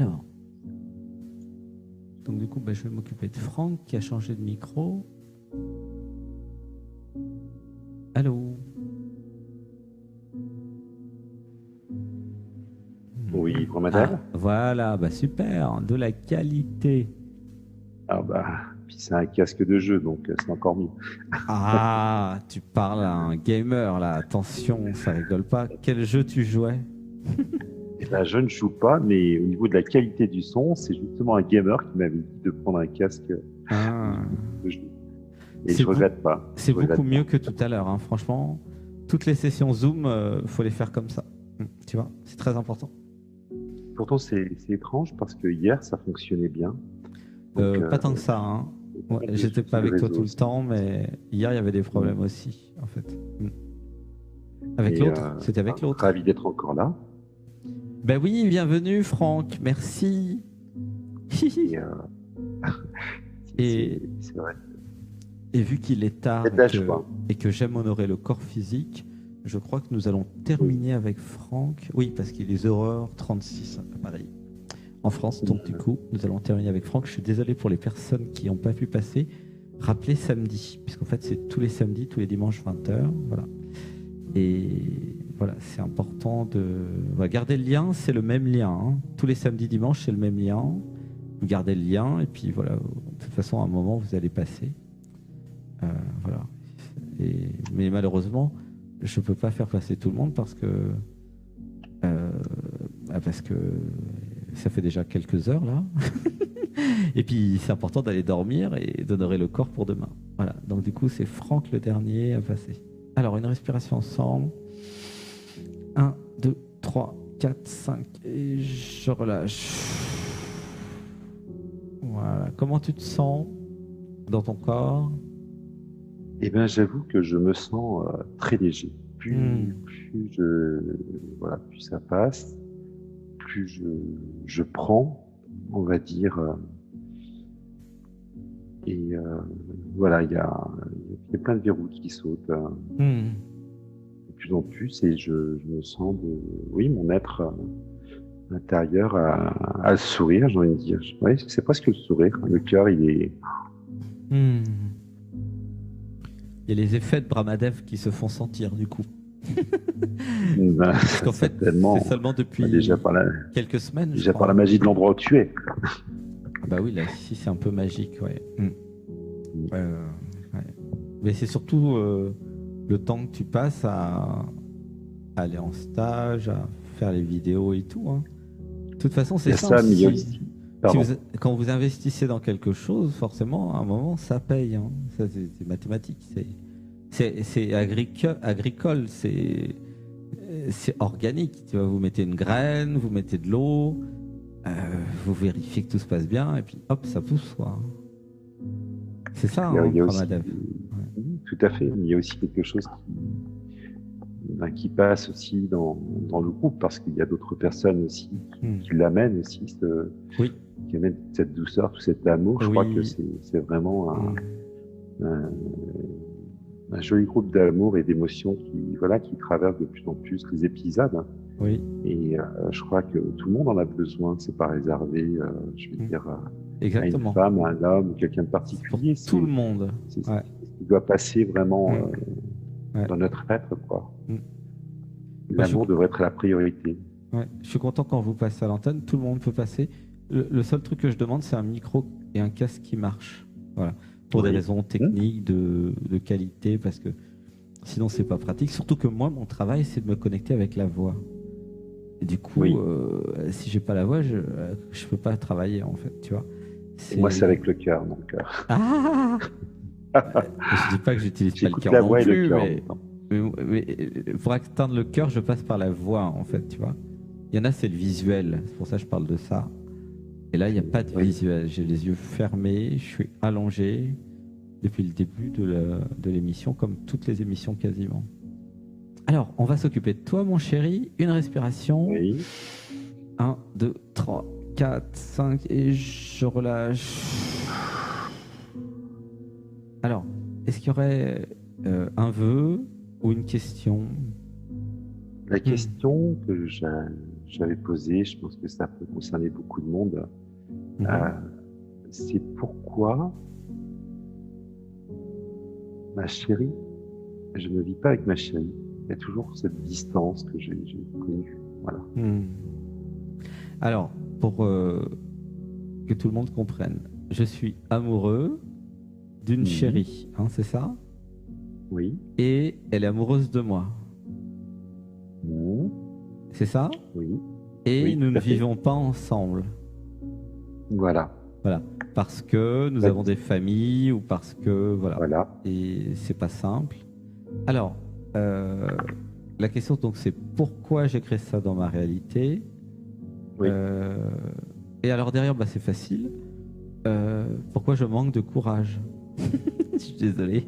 Alors, donc du coup, je vais m'occuper de Franck qui a changé de micro. Allô? Oui, Madame. Voilà, super, de la qualité. Ah puis c'est un casque de jeu, donc c'est encore mieux. Ah, tu parles à un gamer là, attention, ça rigole pas. Quel jeu tu jouais? Et là, je ne joue pas, mais au niveau de la qualité du son, c'est justement un gamer qui m'avait dit de prendre un casque Ah, de jeu. Et c'est je regrette pas. c'est beaucoup mieux que tout à l'heure, hein. Franchement. Toutes les sessions Zoom, faut les faire comme ça. Tu vois, c'est très important. Pourtant, c'est étrange parce que hier, ça fonctionnait bien. Donc, Pas tant que ça, hein. Ouais, j'étais pas avec toi tout le temps, mais hier il y avait des problèmes aussi, en fait. Avec l'autre? C'était avec l'autre. Ravi d'être encore là. Ben oui, bienvenue Franck, merci. Et c'est vrai. Et vu qu'il est tard et que j'aime honorer le corps physique, je crois que nous allons terminer avec Franck. Oui, parce qu'il est 0h36, pareil. En France, donc du coup, nous allons terminer avec Franck. Je suis désolé pour les personnes qui n'ont pas pu passer. Rappelez samedi, puisqu'en fait c'est tous les samedis, tous les dimanches 20h. Voilà. Et voilà, c'est important de garder le lien, c'est le même lien. Hein. Tous les samedis, dimanches, c'est le même lien. Vous gardez le lien et puis voilà, de toute façon, à un moment, vous allez passer. Voilà. Mais malheureusement, je ne peux pas faire passer tout le monde parce que ça fait déjà quelques heures là. Et puis c'est important d'aller dormir et d'honorer le corps pour demain. Voilà. Donc du coup, c'est Franck le dernier à passer. Alors, une respiration ensemble. 1, 2, 3, 4, 5. Et je relâche. Voilà. Comment tu te sens dans ton corps? Eh bien, j'avoue que je me sens très léger. Plus ça passe, plus je prends, on va dire. Voilà, il y a plein de verrous qui sautent de plus en plus et je me sens mon être intérieur à le sourire, j'ai envie de dire. Oui, c'est presque le sourire. Le cœur, il est... Il y a les effets de Brahmadev qui se font sentir du coup. Parce qu'en fait, c'est seulement depuis quelques semaines. Déjà par la magie de l'endroit où tu es. Bah oui, là, ici, c'est un peu magique, ouais. Ouais. Mais c'est surtout le temps que tu passes à aller en stage, à faire les vidéos et tout. Hein. De toute façon, c'est ça. Quand vous investissez dans quelque chose, forcément, à un moment, ça paye. Hein. Ça, c'est mathématique. C'est agricole. C'est organique. Tu vois, vous mettez une graine, vous mettez de l'eau, vous vérifiez que tout se passe bien, et puis hop, ça pousse. Quoi. C'est ça, il y a aussi, Brahmadev. Tout à fait. Il y a aussi quelque chose qui passe aussi dans le groupe, parce qu'il y a d'autres personnes aussi qui l'amènent aussi, qui amènent cette douceur, tout cet amour. Je crois que c'est vraiment un joli groupe d'amour et d'émotions qui traverse de plus en plus les épisodes. Oui. Et je crois que tout le monde en a besoin. C'est pas réservé, je veux dire, exactement. à une femme, à un homme ou quelqu'un de particulier. C'est tout le monde. C'est ce qui doit passer vraiment dans notre être, quoi. L'amour devrait être la priorité. Ouais. Je suis content quand vous passez à l'antenne. Tout le monde peut passer. Le seul truc que je demande, c'est un micro et un casque qui marche. Voilà. Pour des raisons techniques, de qualité, parce que sinon, c'est pas pratique. Surtout que moi, mon travail, c'est de me connecter avec la voix. Et du coup, si j'ai pas la voix, je peux pas travailler, en fait, tu vois. Moi, c'est avec le cœur, donc. Ah je dis pas que j'utilise pas le cœur non plus, mais pour atteindre le cœur, je passe par la voix, en fait, tu vois. Il y en a, c'est le visuel. C'est pour ça que je parle de ça. Et là, il n'y a pas de visuel. J'ai les yeux fermés, je suis allongé depuis le début de l'émission, comme toutes les émissions quasiment. Alors, on va s'occuper de toi, mon chéri. Une respiration. 1, 2, 3, 4, 5, et je relâche. Alors, est-ce qu'il y aurait un vœu ou une question? La question que j'avais posée, je pense que ça peut concerner beaucoup de monde. C'est pourquoi ma chérie, je ne vis pas avec ma chérie. Il y a toujours cette distance que j'ai connue. Voilà. Alors, pour que tout le monde comprenne, je suis amoureux d'une chérie, hein, c'est ça? Oui. Et elle est amoureuse de moi. C'est ça? Oui. Et oui, nous ne vivons pas ensemble. Voilà. Voilà. Parce que nous avons des familles ou parce que voilà. Et c'est pas simple. Alors, la question donc c'est pourquoi j'ai créé ça dans ma réalité. Oui. Et alors derrière, c'est facile. Pourquoi je manque de courage? Je suis désolé.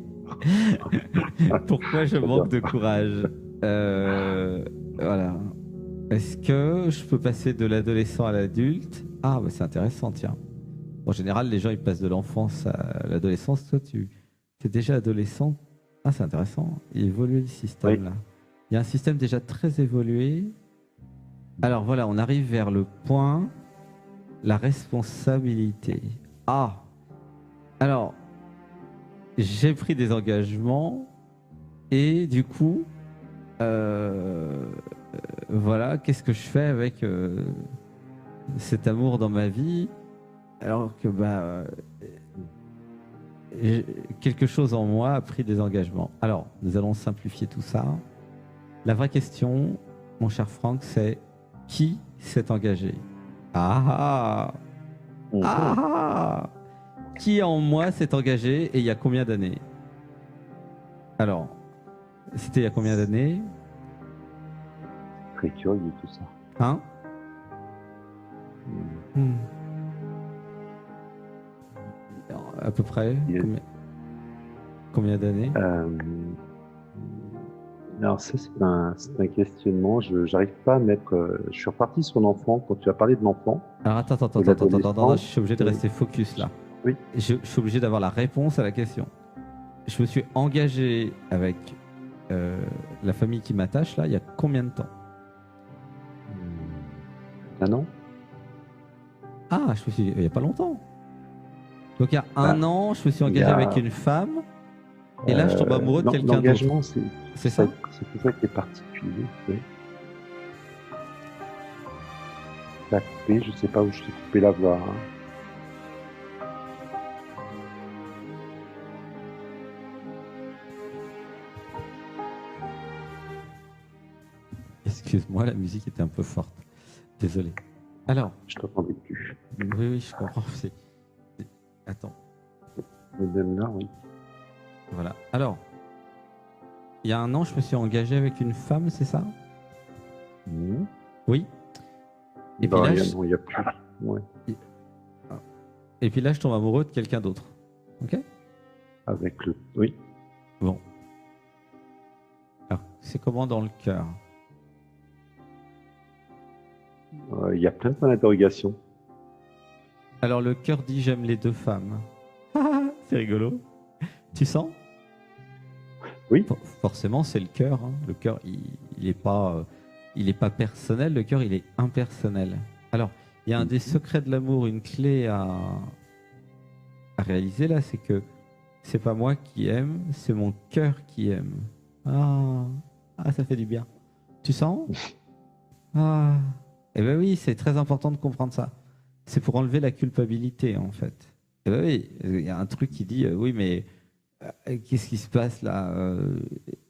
Pourquoi je manque de courage? Voilà. Est-ce que je peux passer de l'adolescent à l'adulte? Ah, c'est intéressant, tiens. En général, les gens ils passent de l'enfance à l'adolescence. Toi, tu es déjà adolescent. Ah, c'est intéressant. Il évolue le système là. Il y a un système déjà très évolué. Alors voilà, on arrive vers le point, la responsabilité. Ah, alors j'ai pris des engagements et du coup, voilà, qu'est-ce que je fais avec cet amour dans ma vie, alors que quelque chose en moi a pris des engagements. Alors, nous allons simplifier tout ça. La vraie question, mon cher Franck, c'est qui s'est engagé? Qui en moi s'est engagé et il y a combien d'années? Alors, c'était il y a combien d'années? Très curieux tout ça. Hein? À peu près combien d'années? Alors ça, c'est un questionnement. Je n'arrive pas à mettre... je suis reparti sur l'enfant quand tu as parlé de l'enfant. Alors attends, je suis obligé de rester focus là. Oui. Je suis obligé d'avoir la réponse à la question. Je me suis engagé avec la famille qui m'attache là il y a combien de temps? Un an. Ah, il n'y a pas longtemps. Donc il y a un an, je me suis engagé avec une femme et là je tombe amoureux de quelqu'un d'autre. L'engagement, c'est ça? C'est ça qui est particulier. Oui. T'as coupé, je ne sais pas où je t'ai coupé la voix. Excuse-moi, la musique était un peu forte. Désolé. Alors. Je t'entendais plus. Oui, je comprends. Attends. Même là, oui. Voilà. Alors, il y a un an, je me suis engagé avec une femme, c'est ça? Et Oui. puis là, il n'y a plus. Ouais. Et puis là, je tombe amoureux de quelqu'un d'autre. Ok? Avec le. Oui. Bon. Alors, c'est comment dans le cœur? Il y a plein de points d'interrogation. Alors, le cœur dit j'aime les deux femmes. C'est rigolo. Tu sens? Oui. Forcément, c'est le cœur. Hein. Le cœur, il est pas personnel. Le cœur, il est impersonnel. Alors, il y a un des secrets de l'amour, une clé à réaliser là, c'est que c'est pas moi qui aime, c'est mon cœur qui aime. Ah, ça fait du bien. Tu sens? Ah. Eh ben oui, c'est très important de comprendre ça. C'est pour enlever la culpabilité, en fait. Eh ben oui, il y a un truc qui dit, oui, mais qu'est-ce qui se passe là?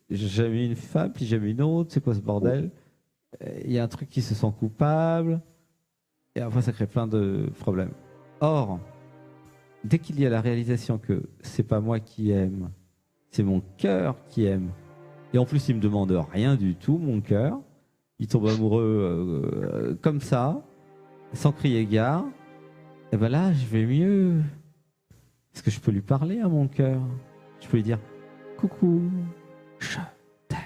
J'ai mis une femme, puis j'ai mis une autre, c'est quoi ce bordel? Il y a un truc qui se sent coupable, et après ça crée plein de problèmes. Or, dès qu'il y a la réalisation que c'est pas moi qui aime, c'est mon cœur qui aime, et en plus il me demande rien du tout, mon cœur, il tombe amoureux comme ça, sans crier gare, et ben là je vais mieux. Est-ce que je peux lui parler à mon cœur? Je peux lui dire coucou, je t'aime.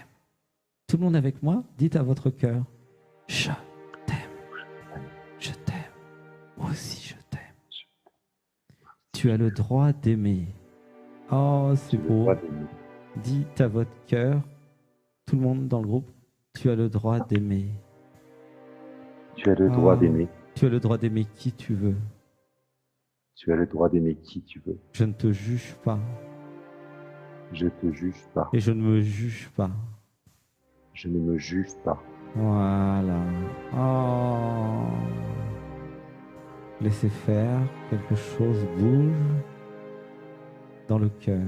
Tout le monde avec moi, dites à votre cœur je t'aime, je t'aime, moi aussi je t'aime. Tu as le droit d'aimer. Oh, c'est beau. Dites à votre cœur, tout le monde dans le groupe, tu as le droit d'aimer. Tu as le droit d'aimer. Tu as le droit d'aimer qui tu veux. Tu as le droit d'aimer qui tu veux. Je ne te juge pas. Je te juge pas. Et je ne me juge pas. Je ne me juge pas. Voilà. Oh. Laissez faire, quelque chose bouge dans le cœur.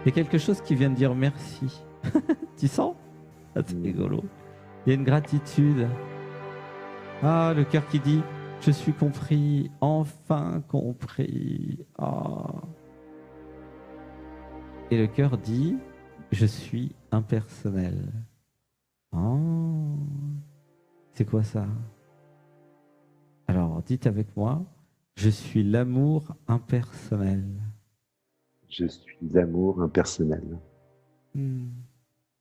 Il y a quelque chose qui vient de dire merci. Tu sens? Ah, c'est rigolo. Il y a une gratitude. Ah, le cœur qui dit « Je suis compris, enfin compris. Oh. » Et le cœur dit « Je suis impersonnel. » Oh. C'est quoi ça? Alors, dites avec moi « Je suis l'amour impersonnel. » Je suis l'amour impersonnel.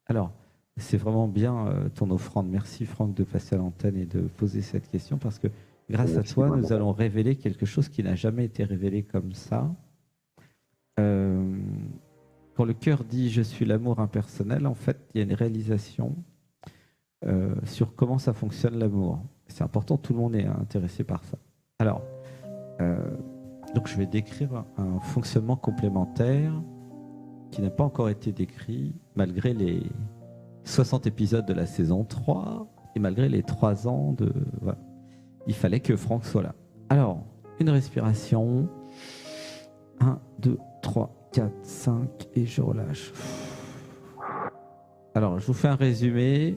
Alors, c'est vraiment bien ton offrande. Merci Franck de passer à l'antenne et de poser cette question parce que grâce à toi, nous allons révéler quelque chose qui n'a jamais été révélé comme ça. Quand le cœur dit « Je suis l'amour impersonnel », en fait, il y a une réalisation sur comment ça fonctionne l'amour. C'est important, tout le monde est intéressé par ça. Alors, donc je vais décrire un fonctionnement complémentaire qui n'a pas encore été décrit malgré les 60 épisodes de la saison 3 et malgré les 3 ans de... Voilà. Il fallait que Franck soit là. Alors, une respiration. 1, 2, 3, 4, 5 et je relâche. Alors, je vous fais un résumé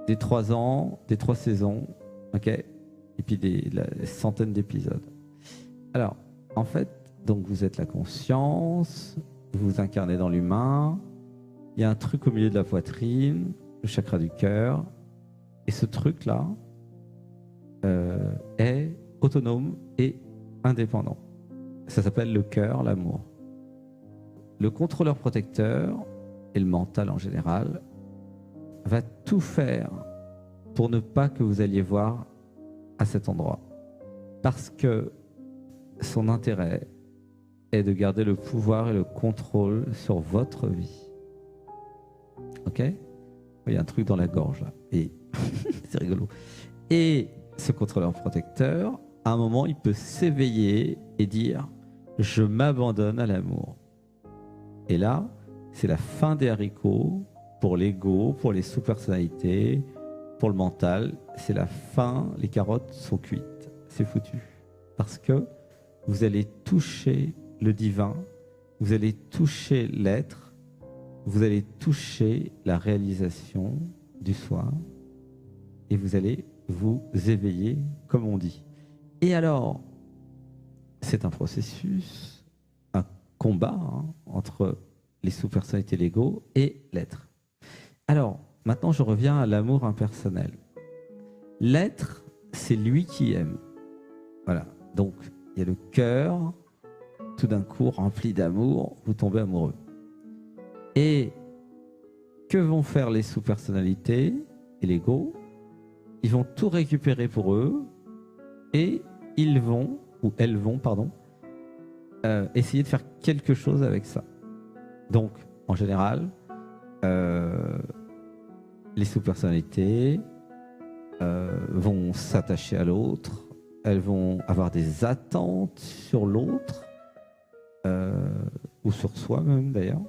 des 3 ans, des 3 saisons, ok? Et puis des centaines d'épisodes. Alors, en fait, donc vous êtes la conscience, vous vous incarnez dans l'humain, il y a un truc au milieu de la poitrine, le chakra du cœur, et ce truc-là est autonome et indépendant. Ça s'appelle le cœur, l'amour. Le contrôleur protecteur, et le mental en général, va tout faire pour ne pas que vous alliez voir à cet endroit. Parce que son intérêt est de garder le pouvoir et le contrôle sur votre vie. Ok? Il y a un truc dans la gorge là. Et c'est rigolo. Et ce contrôleur protecteur, à un moment, il peut s'éveiller et dire « Je m'abandonne à l'amour ». Et là, c'est la fin des haricots pour l'ego, pour les sous-personnalités, pour le mental. C'est la fin, les carottes sont cuites. C'est foutu. Parce que vous allez toucher le divin, vous allez toucher l'être, vous allez toucher la réalisation du soi et vous allez vous éveiller, comme on dit. Et alors, c'est un processus, un combat entre les sous-personnalités, l'ego et l'être. Alors, maintenant, je reviens à l'amour impersonnel. L'être, c'est lui qui aime. Voilà. Donc, il y a le cœur, tout d'un coup, rempli d'amour, vous tombez amoureux. Et que vont faire les sous-personnalités et l'ego? Ils vont tout récupérer pour eux et ils vont, ou elles vont, pardon, essayer de faire quelque chose avec ça. Donc, en général, les sous-personnalités vont s'attacher à l'autre, elles vont avoir des attentes sur l'autre, ou sur soi même d'ailleurs,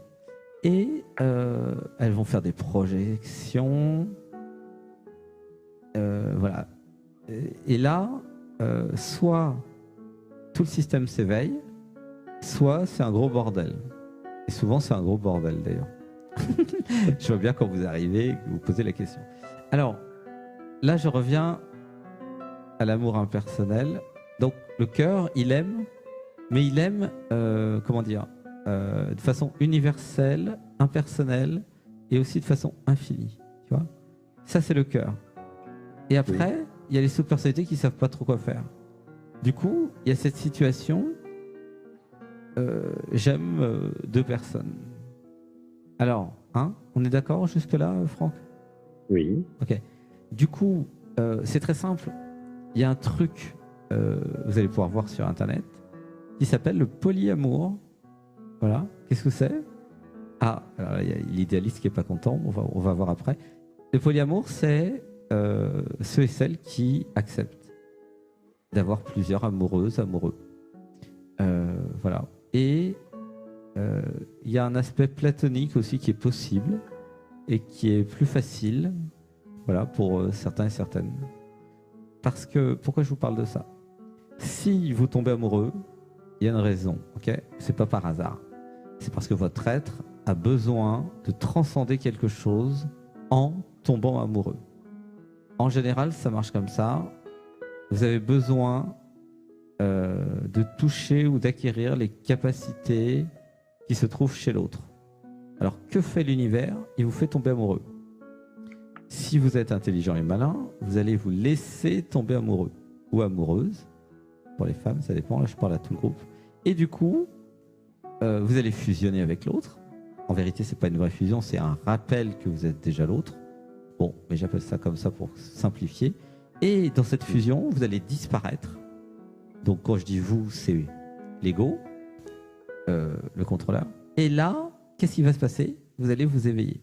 et elles vont faire des projections, voilà. Et là, soit tout le système s'éveille, soit c'est un gros bordel. Et souvent c'est un gros bordel d'ailleurs. Je vois bien quand vous arrivez et que vous posez la question. Alors, là je reviens à l'amour impersonnel. Donc le cœur, il aime, mais il aime, comment dire, de façon universelle, impersonnelle et aussi de façon infinie. Tu vois, ça c'est le cœur. Et après, il y a les sous-personnalités qui ne savent pas trop quoi faire. Du coup, il y a cette situation, j'aime 2 personnes. Alors, on est d'accord jusque-là, Franck? Oui. Ok. Du coup, c'est très simple. Il y a un truc, vous allez pouvoir voir sur Internet, qui s'appelle le polyamour. Voilà. Qu'est-ce que c'est? Alors il y a l'idéaliste qui n'est pas content, on va voir après. Le polyamour, c'est ceux et celles qui acceptent d'avoir plusieurs amoureuses, amoureux. Voilà. Et il y a un aspect platonique aussi qui est possible et qui est plus facile, voilà, pour certains et certaines. Parce que, pourquoi je vous parle de ça? Si vous tombez amoureux, il y a une raison, ok? C'est pas par hasard. C'est parce que votre être a besoin de transcender quelque chose en tombant amoureux. En général, ça marche comme ça. Vous avez besoin de toucher ou d'acquérir les capacités qui se trouvent chez l'autre. Alors, que fait l'univers? Il vous fait tomber amoureux. Si vous êtes intelligent et malin, vous allez vous laisser tomber amoureux ou amoureuse. Pour les femmes, ça dépend. Là, je parle à tout le groupe. Et du coup, vous allez fusionner avec l'autre. En vérité, c'est pas une vraie fusion, c'est un rappel que vous êtes déjà l'autre. Bon, mais j'appelle ça comme ça pour simplifier. Et dans cette fusion, vous allez disparaître. Donc, quand je dis vous, c'est l'ego, le contrôleur. Et là, qu'est-ce qui va se passer? Vous allez vous éveiller.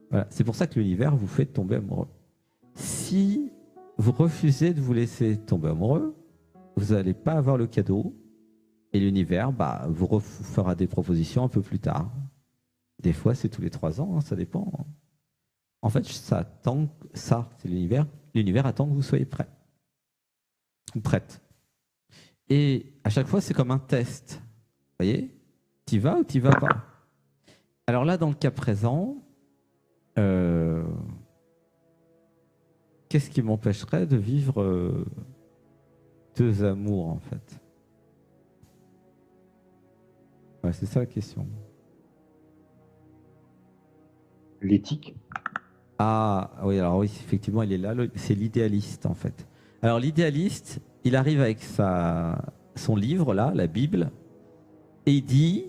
Voilà. C'est pour ça que l'univers vous fait tomber amoureux. Si vous refusez de vous laisser tomber amoureux, vous n'allez pas avoir le cadeau et l'univers vous fera des propositions un peu plus tard. Des fois, c'est tous les 3 ans, hein, ça dépend. En fait, ça c'est l'univers. L'univers attend que vous soyez prêt ou prête. Et à chaque fois, c'est comme un test. Vous voyez? T'y vas ou t'y vas pas? Alors là, dans le cas présent, qu'est-ce qui m'empêcherait de vivre 2 amours, en fait? Ouais, c'est ça la question. L'éthique? Ah oui, alors oui, effectivement, il est là. C'est l'idéaliste, en fait. Alors l'idéaliste, il arrive avec son livre, là, la Bible, et il dit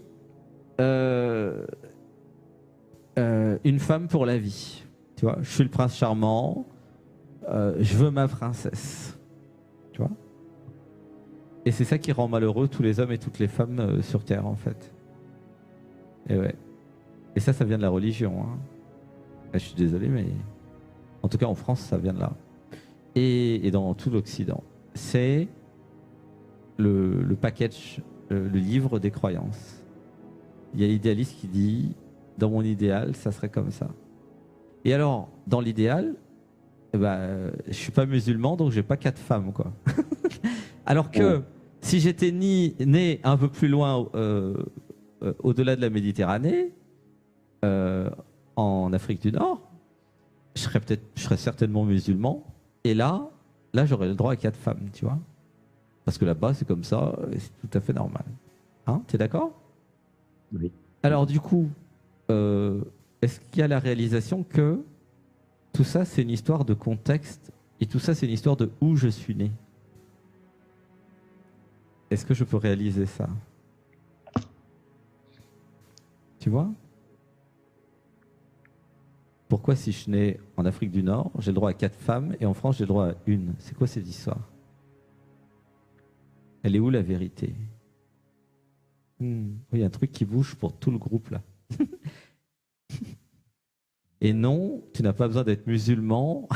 une femme pour la vie. Tu vois, je suis le prince charmant, je veux ma princesse. Tu vois? Et c'est ça qui rend malheureux tous les hommes et toutes les femmes sur Terre, en fait. Et ouais. Et ça vient de la religion. Hein. Je suis désolé, mais en tout cas en France, ça vient de là. Et dans tout l'Occident. C'est le package, le livre des croyances. Il y a l'idéaliste qui dit, dans mon idéal, ça serait comme ça. Et alors, dans l'idéal, je suis pas musulman, donc j'ai pas 4 femmes, quoi. Alors que si j'étais né un peu plus loin, au-delà de la Méditerranée, en Afrique du Nord, je serais certainement musulman. Et là j'aurais le droit à 4 femmes, tu vois. Parce que là-bas, c'est comme ça, et c'est tout à fait normal. Hein, t'es d'accord? Oui. Alors du coup, est-ce qu'il y a la réalisation que tout ça, c'est une histoire de contexte et tout ça, c'est une histoire de où je suis né? Est-ce que je peux réaliser ça? Tu vois? Pourquoi si je suis né en Afrique du Nord, j'ai le droit à 4 femmes et en France, j'ai le droit à 1? C'est quoi cette histoire? Elle est où la vérité? Oui, il y a un truc qui bouge pour tout le groupe là. Et non, tu n'as pas besoin d'être musulman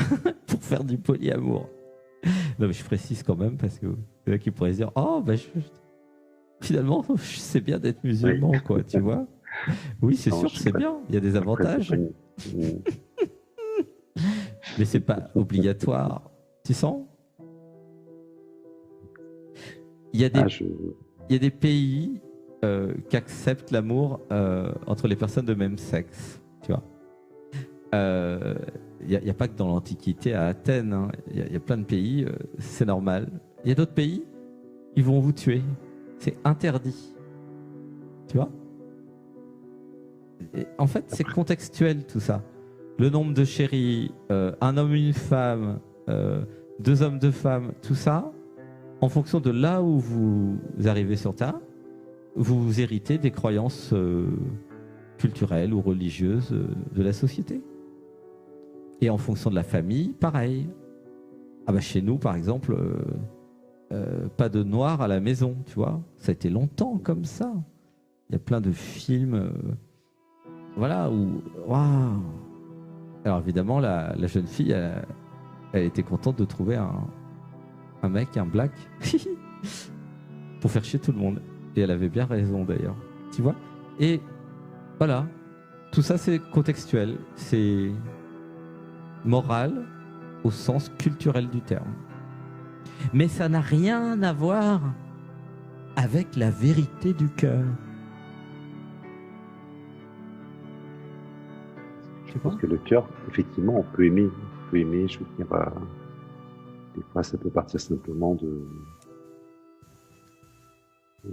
pour faire du polyamour. Non, mais je précise quand même parce que il y en a qui pourraient se dire, oh, finalement, je sais bien d'être musulman, quoi, tu vois. Oui, c'est sûr, c'est bien. Il y a des avantages. Mais c'est pas obligatoire. Tu sens? Il y a des pays qui acceptent l'amour entre les personnes de même sexe, tu vois. Il n'y a pas que dans l'Antiquité à Athènes, hein. Il y a plein de pays, c'est normal. Il y a d'autres pays, ils vont vous tuer. C'est interdit. Tu vois? Et en fait, c'est contextuel tout ça. Le nombre de chéris, un homme, une femme, 2 hommes, 2 femmes, tout ça, en fonction de là où vous arrivez sur Terre, vous héritez des croyances culturelles ou religieuses de la société. Et en fonction de la famille, pareil. Ah bah chez nous, par exemple, pas de noir à la maison, tu vois. Ça a été longtemps comme ça. Il y a plein de films, voilà, où waouh, Alors évidemment, la jeune fille, elle était contente de trouver un mec, un black, pour faire chier tout le monde. Et elle avait bien raison d'ailleurs. Tu vois? Et voilà. Tout ça, c'est contextuel. C'est moral au sens culturel du terme. Mais ça n'a rien à voir avec la vérité du cœur. Je pense que le cœur, effectivement, on peut aimer. On peut aimer, je veux dire, des fois, ça peut partir simplement de...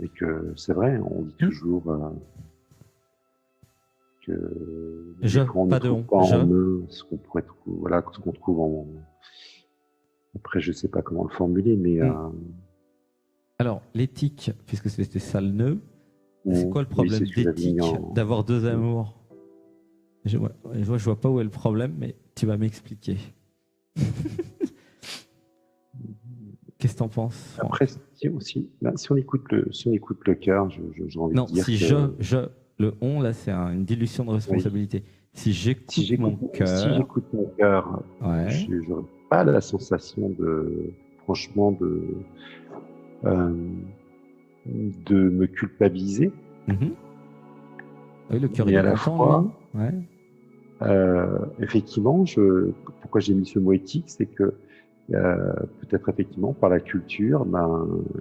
Et que c'est vrai, on dit toujours que on ne trouve pas en eux ce qu'on pourrait trouver, voilà, ce qu'on trouve en... Après, je sais pas comment le formuler, mais... Alors, l'éthique, puisque c'était ça le nœud, c'est quoi le problème d'éthique d'avoir deux amours? Je vois pas où est le problème, mais tu vas m'expliquer. Qu'est-ce que t'en penses? Après, si on écoute le cœur, j'ai envie de dire si le on, là, c'est une dilution de responsabilité. Oui. Si j'écoute mon cœur, ouais. Je n'aurais pas la sensation franchement, de me culpabiliser. Mm-hmm. Oui, le cœur est à la fois. Ouais. Effectivement, pourquoi j'ai mis ce mot éthique, c'est que peut-être effectivement par la culture,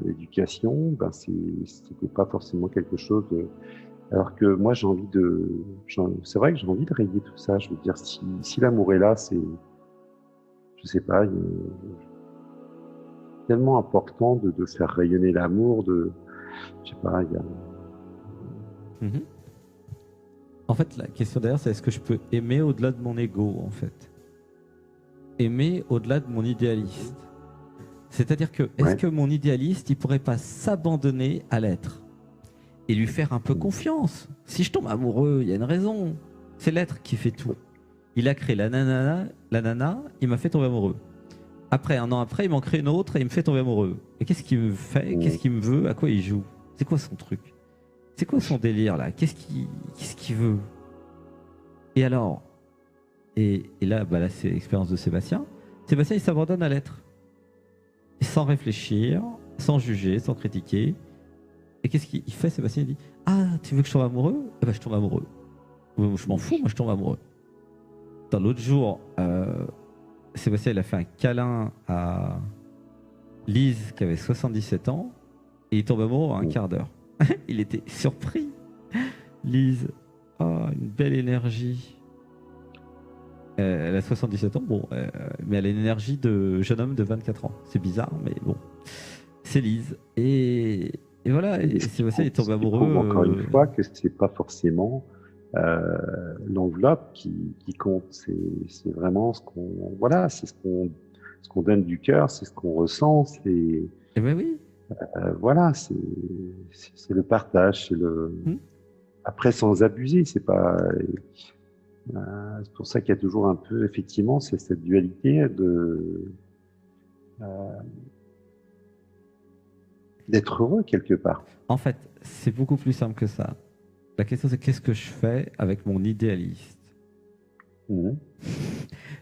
l'éducation, c'était pas forcément quelque chose de... Alors que moi c'est vrai que j'ai envie de rayer tout ça. Je veux dire, si l'amour est là, c'est, je sais pas, tellement important de faire rayonner l'amour, je sais pas, il y a... Mm-hmm. En fait, la question derrière, c'est est-ce que je peux aimer au-delà de mon ego, en fait? Aimer au-delà de mon idéaliste. C'est-à-dire que, est-ce que mon idéaliste, il pourrait pas s'abandonner à l'être et lui faire un peu confiance? Si je tombe amoureux, il y a une raison. C'est l'être qui fait tout. Il a créé la nana, il m'a fait tomber amoureux. Après, un an après, il m'en crée une autre et il me fait tomber amoureux. Et qu'est-ce qu'il me fait? Qu'est-ce qu'il me veut? À quoi il joue? C'est quoi son truc? C'est quoi son délire là? Qu'est-ce qu'il veut? Et alors, et là, là c'est l'expérience de Sébastien. Sébastien, il s'abandonne à l'être. Sans réfléchir, sans juger, sans critiquer. Et qu'est-ce qu'il fait, Sébastien? Il dit, ah, tu veux que je tombe amoureux? Eh ben, je tombe amoureux. Je m'en fous, moi je tombe amoureux. Dans l'autre jour, Sébastien, il a fait un câlin à Lise, qui avait 77 ans, et il tombe amoureux en un quart d'heure. Il était surpris. Lise, une belle énergie. Elle a 77 ans, bon, mais elle a une énergie de jeune homme de 24 ans. C'est bizarre, mais bon. C'est Lise. Et voilà, et Sébastien est tombé amoureux. Encore une fois, que c'est pas forcément l'enveloppe qui compte. C'est vraiment ce qu'on... Voilà, c'est ce qu'on donne du cœur, c'est ce qu'on ressent. Eh ben oui. Voilà, c'est le partage, c'est le... Après, sans abuser, c'est pas... c'est pour ça qu'il y a toujours un peu, effectivement, c'est cette dualité d'être heureux quelque part. En fait, c'est beaucoup plus simple que ça. La question, c'est qu'est-ce que je fais avec mon idéaliste?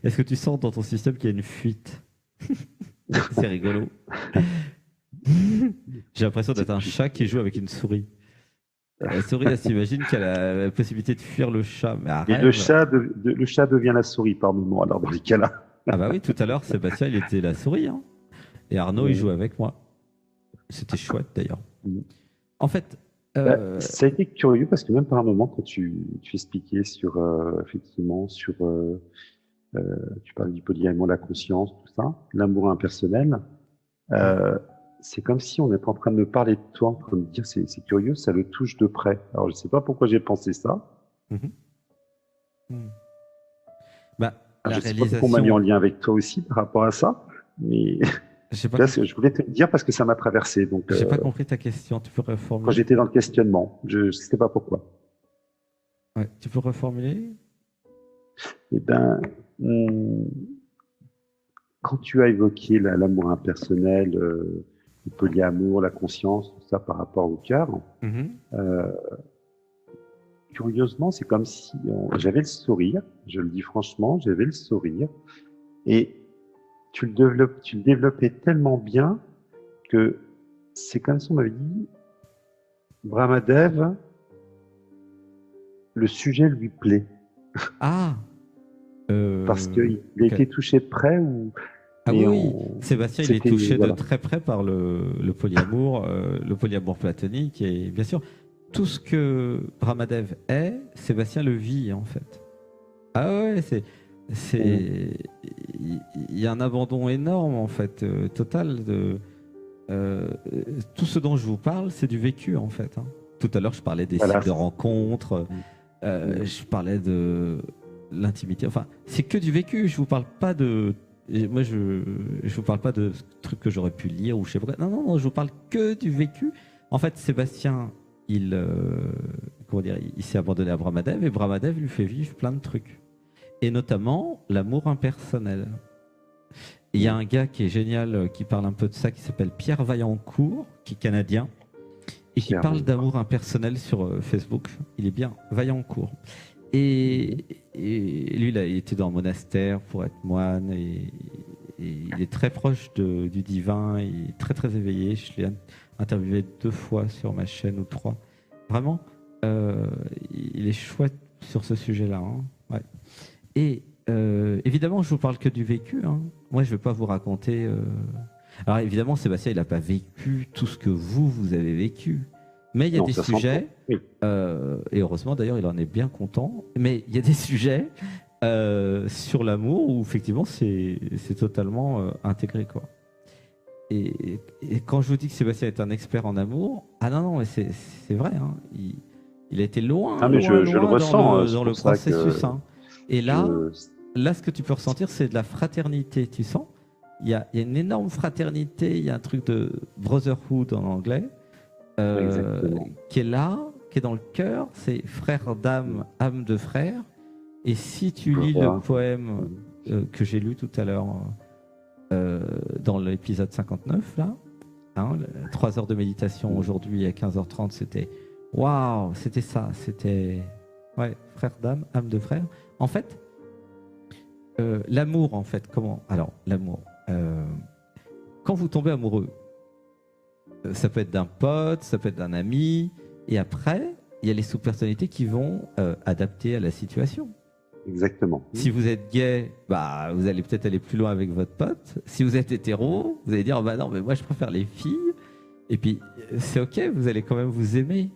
Est-ce que tu sens dans ton système qu'il y a une fuite? C'est rigolo. J'ai l'impression d'être un chat qui joue avec une souris. La souris, elle s'imagine qu'elle a la possibilité de fuir le chat. Mais arrête. Et le chat devient la souris par moment, alors dans les cas-là. Ah bah oui, tout à l'heure, Sébastien, il était la souris. Hein. Et Arnaud, il jouait avec moi. C'était chouette, d'ailleurs. En fait... ça a été curieux, parce que même par un moment, quand tu expliquais sur, effectivement, sur... tu parles du polyamour, la conscience, tout ça, l'amour impersonnel... c'est comme si on était en train de me parler de toi, en train de me dire c'est curieux, ça le touche de près. Alors je sais pas pourquoi j'ai pensé ça. Bah, je sais pas pourquoi on m'a mis en lien avec toi aussi par rapport à ça, mais là, je voulais te le dire parce que ça m'a traversé. Donc j'ai pas compris ta question. Tu peux reformuler? Quand j'étais dans le questionnement, je sais pas pourquoi. Ouais, tu peux reformuler? Eh ben, quand tu as évoqué l'amour impersonnel, le polyamour, la conscience, tout ça par rapport au cœur, curieusement, c'est comme si j'avais le sourire, je le dis franchement, j'avais le sourire, et tu le développais tellement bien que c'est comme si on m'avait dit, Brahmadev, le sujet lui plaît. Ah Parce qu'il a été touché de près ou... Ah oui, Sébastien, il est touché de très près par le polyamour, le polyamour platonique, et bien sûr, tout ce que Brahmadev est, Sébastien le vit en fait. Ah ouais, il y a un abandon énorme en fait, total de tout ce dont je vous parle, c'est du vécu en fait. Hein. Tout à l'heure, je parlais des sites de rencontres, je parlais de l'intimité. Enfin, c'est que du vécu. Je vous parle pas de moi, je vous parle pas de trucs que j'aurais pu lire ou je sais pas. Non, je vous parle que du vécu. En fait, Sébastien, il s'est abandonné à Brahmadev et Brahmadev lui fait vivre plein de trucs. Et notamment l'amour impersonnel. Il y a un gars qui est génial, qui parle un peu de ça, qui s'appelle Pierre Vaillancourt, qui est canadien, et qui parle d'amour impersonnel sur Facebook. Il est bien, Vaillancourt. Et lui, il a été dans un monastère pour être moine, et il est très proche du divin, il est très très éveillé. Je l'ai interviewé 2 fois sur ma chaîne ou 3. Vraiment, il est chouette sur ce sujet-là. Hein. Ouais. Et évidemment, je vous parle que du vécu. Hein. Moi, je ne vais pas vous raconter... Alors évidemment, Sébastien, il n'a pas vécu tout ce que vous avez vécu. Mais il y a des sujets, oui. Et heureusement d'ailleurs, il en est bien content, mais il y a des sujets sur l'amour où effectivement c'est totalement intégré, quoi. Et quand je vous dis que Sébastien est un expert en amour, ah non, mais c'est vrai, hein, il a été loin, mais je le ressens dans le processus. Hein. Et là, ce que tu peux ressentir, c'est de la fraternité, tu sens. Il y a une énorme fraternité, il y a un truc de brotherhood en anglais. Qui est là, qui est dans le cœur, c'est frère d'âme, âme de frère. Et si tu lis le poème que j'ai lu tout à l'heure dans l'épisode 59, là, hein, 3 heures de méditation aujourd'hui à 15h30, c'était waouh, c'était ça, c'était frère d'âme, âme de frère. En fait, l'amour, en fait, comment? Alors, l'amour, quand vous tombez amoureux, ça peut être d'un pote, ça peut être d'un ami, et après, il y a les sous-personnalités qui vont adapter à la situation. Exactement. Si vous êtes gay, vous allez peut-être aller plus loin avec votre pote. Si vous êtes hétéro, vous allez dire non, mais moi je préfère les filles. Et puis c'est ok, vous allez quand même vous aimer.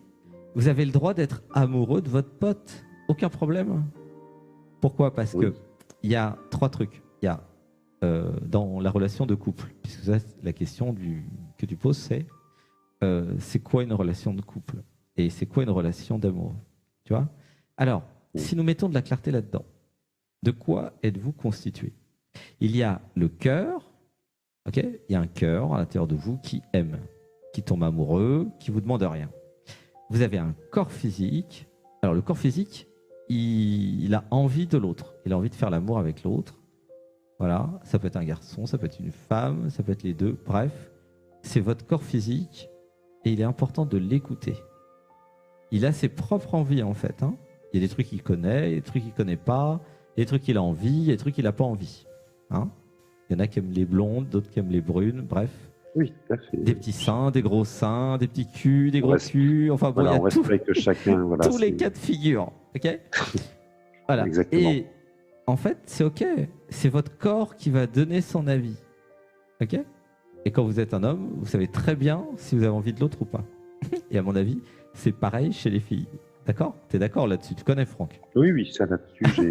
Vous avez le droit d'être amoureux de votre pote, aucun problème. Pourquoi? Parce que il y a 3 trucs. Il y a dans la relation de couple, puisque ça, la question que tu poses, c'est quoi une relation de couple et c'est quoi une relation d'amour, tu vois? Alors, si nous mettons de la clarté là-dedans, de quoi êtes-vous constitué? Il y a le cœur, ok? Il y a un cœur à l'intérieur de vous qui aime, qui tombe amoureux, qui vous demande rien. Vous avez un corps physique. Alors le corps physique, il a envie de l'autre, il a envie de faire l'amour avec l'autre. Voilà, ça peut être un garçon, ça peut être une femme, ça peut être les deux. Bref, c'est votre corps physique et il est important de l'écouter. Il a ses propres envies en fait. Hein. Il y a des trucs qu'il connaît, des trucs qu'il ne connaît pas, des trucs qu'il a envie, il y a des trucs qu'il n'a pas envie. Hein. Il y en a qui aiment les blondes, d'autres qui aiment les brunes, bref. Oui, tout à fait. Des petits seins, des gros seins, des petits culs, des gros culs. Enfin bon, voilà, il y a on respecte chacun. Voilà, tous les cas de figure. Ok. Voilà. Exactement. Et en fait, c'est ok. C'est votre corps qui va donner son avis. Ok. Et quand vous êtes un homme, vous savez très bien si vous avez envie de l'autre ou pas. Et à mon avis, c'est pareil chez les filles. D'accord? T'es d'accord là-dessus? Tu connais Franck? Oui, ça là-dessus,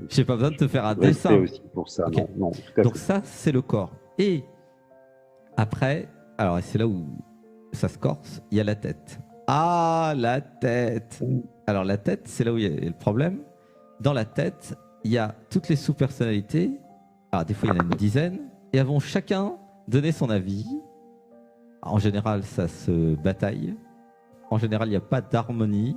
j'ai pas besoin de te faire un dessin. Aussi pour ça. Okay. Non, tout à Donc fait. ça, c'est le corps. Et après, alors c'est là où ça se corse, il y a la tête. Ah, la tête. Alors la tête, c'est là où il y a le problème. Dans la tête, il y a toutes les sous-personnalités. Alors des fois, il y en a une dizaine. Et elles vont chacun donner son avis. En général, ça se bataille. En général, il n'y a pas d'harmonie.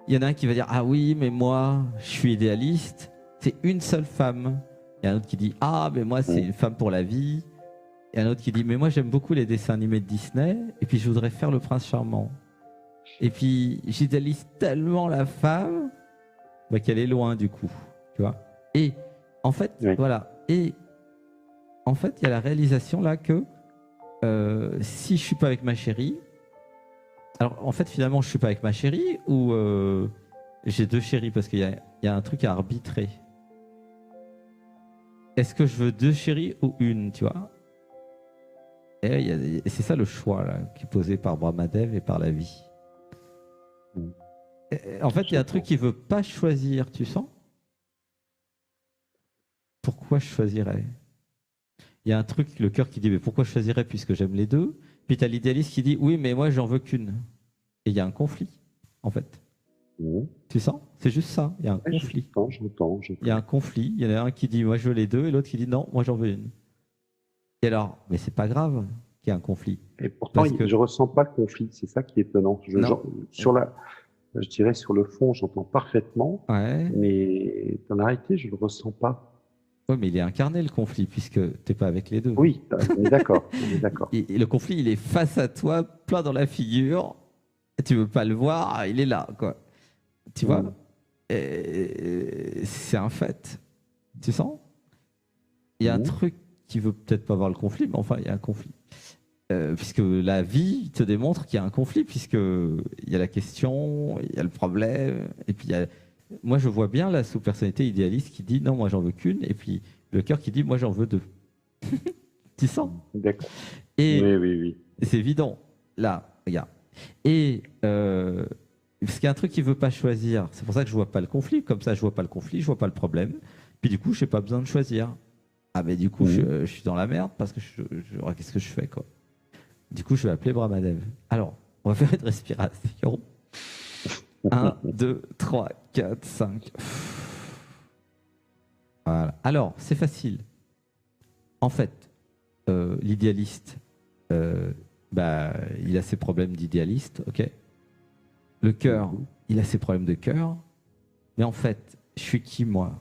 Il y en a un qui va dire « Ah oui, mais moi, je suis idéaliste. C'est une seule femme. » Il y a un autre qui dit « Ah, mais moi, c'est une femme pour la vie. » Il y a un autre qui dit « Mais moi, j'aime beaucoup les dessins animés de Disney. Et puis, je voudrais faire le prince charmant. » Et puis, j'idéalise tellement la femme qu'elle est loin du coup, tu vois. Et en fait, voilà. Et en fait, il y a la réalisation là que si je suis pas avec ma chérie, alors en fait, finalement, je suis pas avec ma chérie ou j'ai deux chéries parce qu'il y a un truc à arbitrer. Est-ce que je veux deux chéries ou une, tu vois? Et c'est ça le choix là, qui est posé par Brahmadev et par la vie. En fait, il y a un truc qui veut pas choisir, tu sens? Pourquoi je choisirais? Il y a un truc, le cœur qui dit mais pourquoi je choisirais puisque j'aime les deux? Puis tu as l'idéaliste qui dit oui, mais moi j'en veux qu'une. Et il y a un conflit, en fait. Tu sens? C'est juste ça, il y a un conflit. J'entends. Il y a un conflit, il y en a un qui dit moi je veux les deux et l'autre qui dit non, moi j'en veux une. Et alors, mais c'est pas grave qu'il y ait un conflit. Et pourtant, je ressens pas le conflit, c'est ça qui est étonnant. Je dirais sur le fond, j'entends parfaitement, mais dans la réalité, je le ressens pas. Oui, mais il est incarné le conflit puisque tu n'es pas avec les deux. Oui, on est d'accord. Et le conflit, il est face à toi, plein dans la figure. Tu veux pas le voir, il est là, quoi. Tu vois? C'est un fait. Tu sens? Il y a un truc qui veut peut-être pas voir le conflit, mais enfin, il y a un conflit. Puisque la vie te démontre qu'il y a un conflit, puisqu'il y a la question, il y a le problème, et puis il y a... Moi, je vois bien la sous-personnalité idéaliste qui dit non, moi j'en veux qu'une, et puis le cœur qui dit moi j'en veux deux. Tu sens? D'accord. Et oui. c'est évident. Là, regarde. Et parce qu'il y a un truc qu'il veut pas choisir. C'est pour ça que je vois pas le conflit. Comme ça, je vois pas le conflit, je vois pas le problème. Puis du coup, j'ai pas besoin de choisir. Ah, mais du coup, je suis dans la merde parce que qu'est-ce que je fais, quoi? Du coup, je vais appeler Brahmadev. Alors, on va faire une respiration. 1, 2, 3, 4, 5. Voilà. Alors, c'est facile. En fait, l'idéaliste, il a ses problèmes d'idéaliste, ok? Le cœur, il a ses problèmes de cœur. Mais en fait, je suis qui, moi?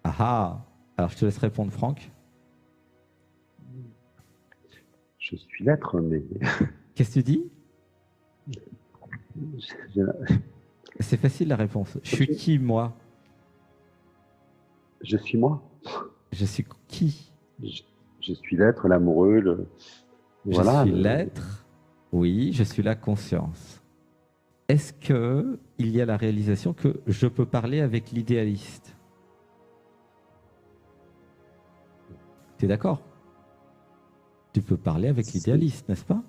Ah ah! Alors, je te laisse répondre, Franck. Je suis l'être, mais... Qu'est-ce que tu dis? C'est facile la réponse. Je suis qui, moi? Je suis moi. Je suis qui? Je suis l'être, l'amoureux, Je suis l'être. Oui, je suis la conscience. Est-ce que il y a la réalisation que je peux parler avec l'idéaliste? Tu es d'accord? Tu peux parler avec l'idéaliste, n'est-ce pas?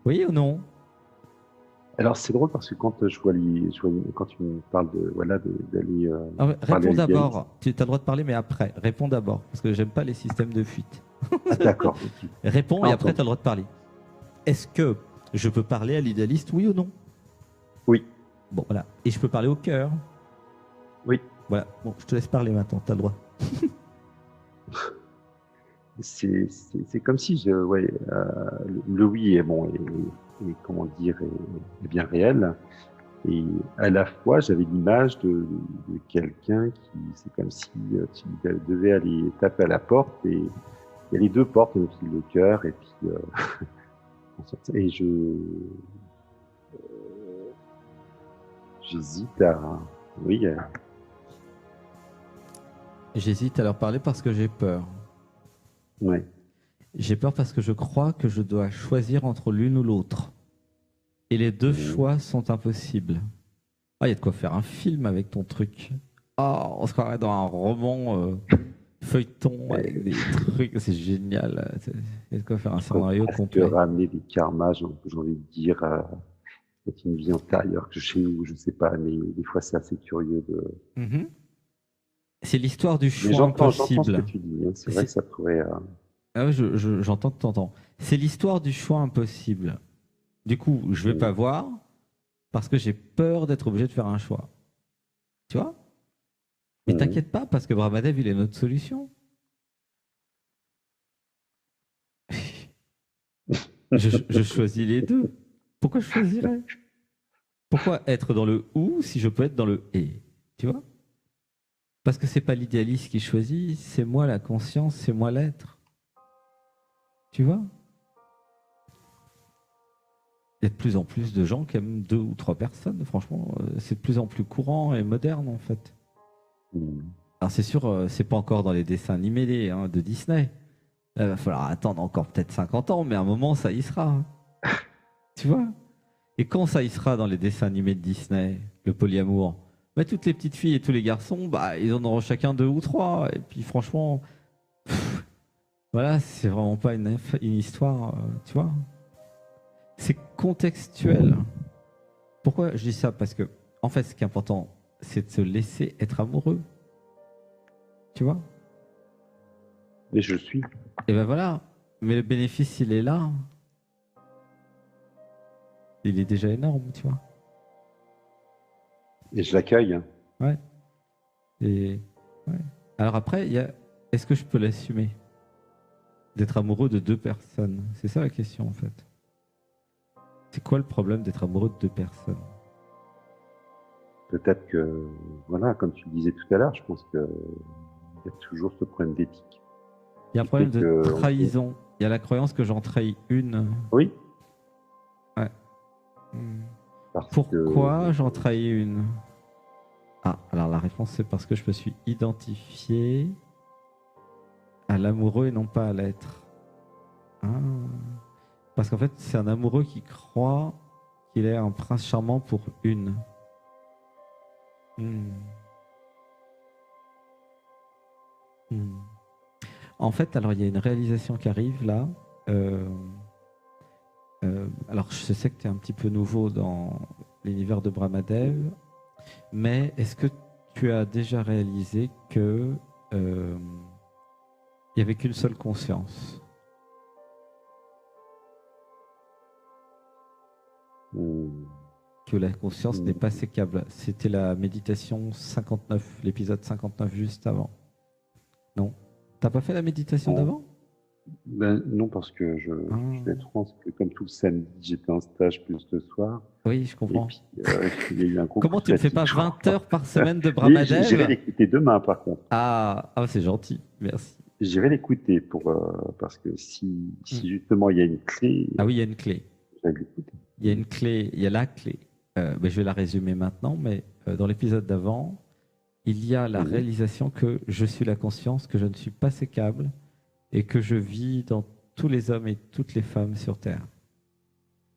Oui ou non? Alors c'est drôle parce que quand quand tu me parles d'aller réponds d'abord. Tu as le droit de parler, mais après. Réponds d'abord, parce que j'aime pas les systèmes de fuite. D'accord. Réponds et après tu as le droit de parler. Est-ce que je peux parler à l'idéaliste, oui ou non? Oui. Bon, voilà. Et je peux parler au cœur? Oui. Voilà. Bon, je te laisse parler maintenant, tu as le droit. C'est comme si le oui est bon et comment dire est bien réel, et à la fois j'avais l'image de quelqu'un qui, c'est comme si tu devais aller taper à la porte, et il y a les deux portes, donc le cœur et puis et j'hésite à J'hésite à leur parler parce que j'ai peur. Ouais. J'ai peur parce que je crois que je dois choisir entre l'une ou l'autre. Et les deux choix sont impossibles. Ah, il y a de quoi faire un film avec ton truc. Ah, on se croirait dans un roman feuilleton avec des trucs, c'est génial. Il y a de quoi faire un scénario complet. Ramener des karmas, j'ai envie de dire, c'est une vie antérieure que chez nous, je sais pas, mais des fois c'est assez curieux de... C'est l'histoire du choix impossible. J'entends ce que tu dis, hein. C'est vrai que ça pourrait... Ah, j'entends, t'entends. C'est l'histoire du choix impossible. Du coup, je vais pas voir parce que j'ai peur d'être obligé de faire un choix. Tu vois? Mais t'inquiète pas, parce que Brahmadev, il est notre solution. je choisis les deux. Pourquoi je choisirais? Pourquoi être dans le ou si je peux être dans le et? Tu vois? Parce que c'est pas l'idéaliste qui choisit, c'est moi la conscience, c'est moi l'être. Tu vois? y a de plus en plus de gens qui aiment 2 ou 3 personnes. Franchement, c'est de plus en plus courant et moderne, en fait. Alors, c'est sûr, c'est pas encore dans les dessins animés de Disney. Il va falloir attendre encore peut-être 50 ans, mais à un moment, ça y sera. Tu vois? Et quand ça y sera dans les dessins animés de Disney, le polyamour, bah, toutes les petites filles et tous les garçons, bah, ils en auront chacun 2 ou 3. Et puis, franchement, voilà, c'est vraiment pas une histoire, tu vois? C'est contextuel. Pourquoi je dis ça? Parce que, en fait, ce qui est important, c'est de se laisser être amoureux. Tu vois? Et je suis. Et ben voilà. Mais le bénéfice, il est là. Il est déjà énorme, tu vois. Et je l'accueille. Ouais. Et ouais. Alors après, il y a est-ce que je peux l'assumer? D'être amoureux de 2 personnes. C'est ça la question, en fait. C'est quoi le problème d'être amoureux de 2 personnes? Peut-être que, voilà, comme tu le disais tout à l'heure, je pense qu'il y a toujours ce problème d'éthique. Il y a un problème de trahison. Il y a la croyance que j'en trahis une. Oui. Ouais. Pourquoi j'en trahis une? Ah, alors la réponse, c'est parce que je me suis identifié à l'amoureux et non pas à l'être. Ah. Parce qu'en fait, c'est un amoureux qui croit qu'il est un prince charmant pour une. En fait, alors il y a une réalisation qui arrive là. Alors je sais que tu es un petit peu nouveau dans l'univers de Brahmadev, mais est-ce que tu as déjà réalisé que il n'y avait qu'une seule conscience? Que la conscience n'est pas sécable. C'était la méditation 59, l'épisode 59 juste avant. Non? T'as pas fait la méditation d'avant? Ben, non, parce que je vais être franc, que comme tout le samedi, j'étais en stage plus le soir. Oui, je comprends. Puis, il y a eu un comment tu ne fais pas 20 heures par semaine de Brahmadev? J'irai l'écouter demain, par contre. Ah c'est gentil, merci. J'irai l'écouter parce que si justement il y a une clé. Ah oui, il y a une clé. Il y a une clé, il y a la clé. Mais je vais la résumer maintenant, mais dans l'épisode d'avant, il y a la réalisation que je suis la conscience, que je ne suis pas sécable et que je vis dans tous les hommes et toutes les femmes sur Terre.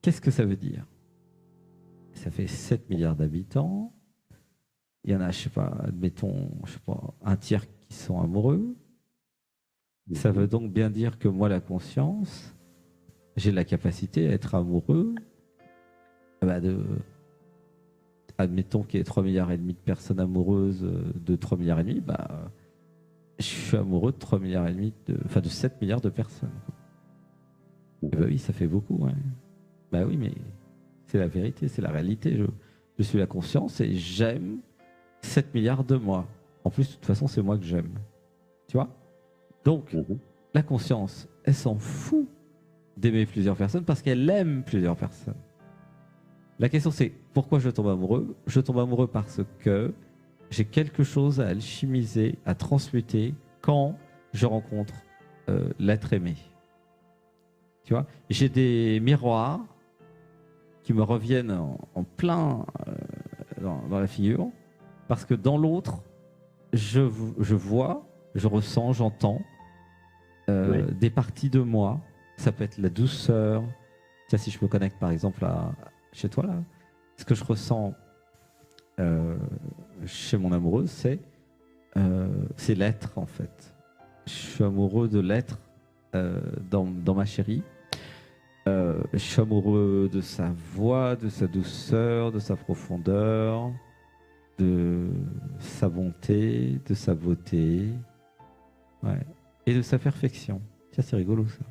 Qu'est-ce que ça veut dire? Ça fait 7 milliards d'habitants. Il y en a, je sais pas, admettons, je sais pas, un tiers qui sont amoureux. Ça veut donc bien dire que moi, la conscience, j'ai la capacité à être amoureux admettons qu'il y ait 3,5 milliards de personnes amoureuses de 3,5 milliards, je suis amoureux de 3,5 milliards de 7 milliards de personnes. Et oui, ça fait beaucoup. Ouais. Bah oui, mais c'est la vérité, c'est la réalité. Je suis la conscience et j'aime 7 milliards de moi. En plus, de toute façon, c'est moi que j'aime. Tu vois? Donc, la conscience, elle s'en fout d'aimer plusieurs personnes parce qu'elle aime plusieurs personnes. La question, c'est pourquoi je tombe amoureux? Je tombe amoureux parce que j'ai quelque chose à alchimiser, à transmuter quand je rencontre l'être aimé. Tu vois? J'ai des miroirs qui me reviennent en plein dans la figure parce que dans l'autre, je vois, je ressens, j'entends des parties de moi. Ça peut être la douceur. Tiens, si je me connecte par exemple chez toi, là, ce que je ressens chez mon amoureuse, c'est l'être, en fait. Je suis amoureux de l'être dans ma chérie. Je suis amoureux de sa voix, de sa douceur, de sa profondeur, de sa bonté, de sa beauté, et de sa perfection. Tiens, c'est rigolo, ça.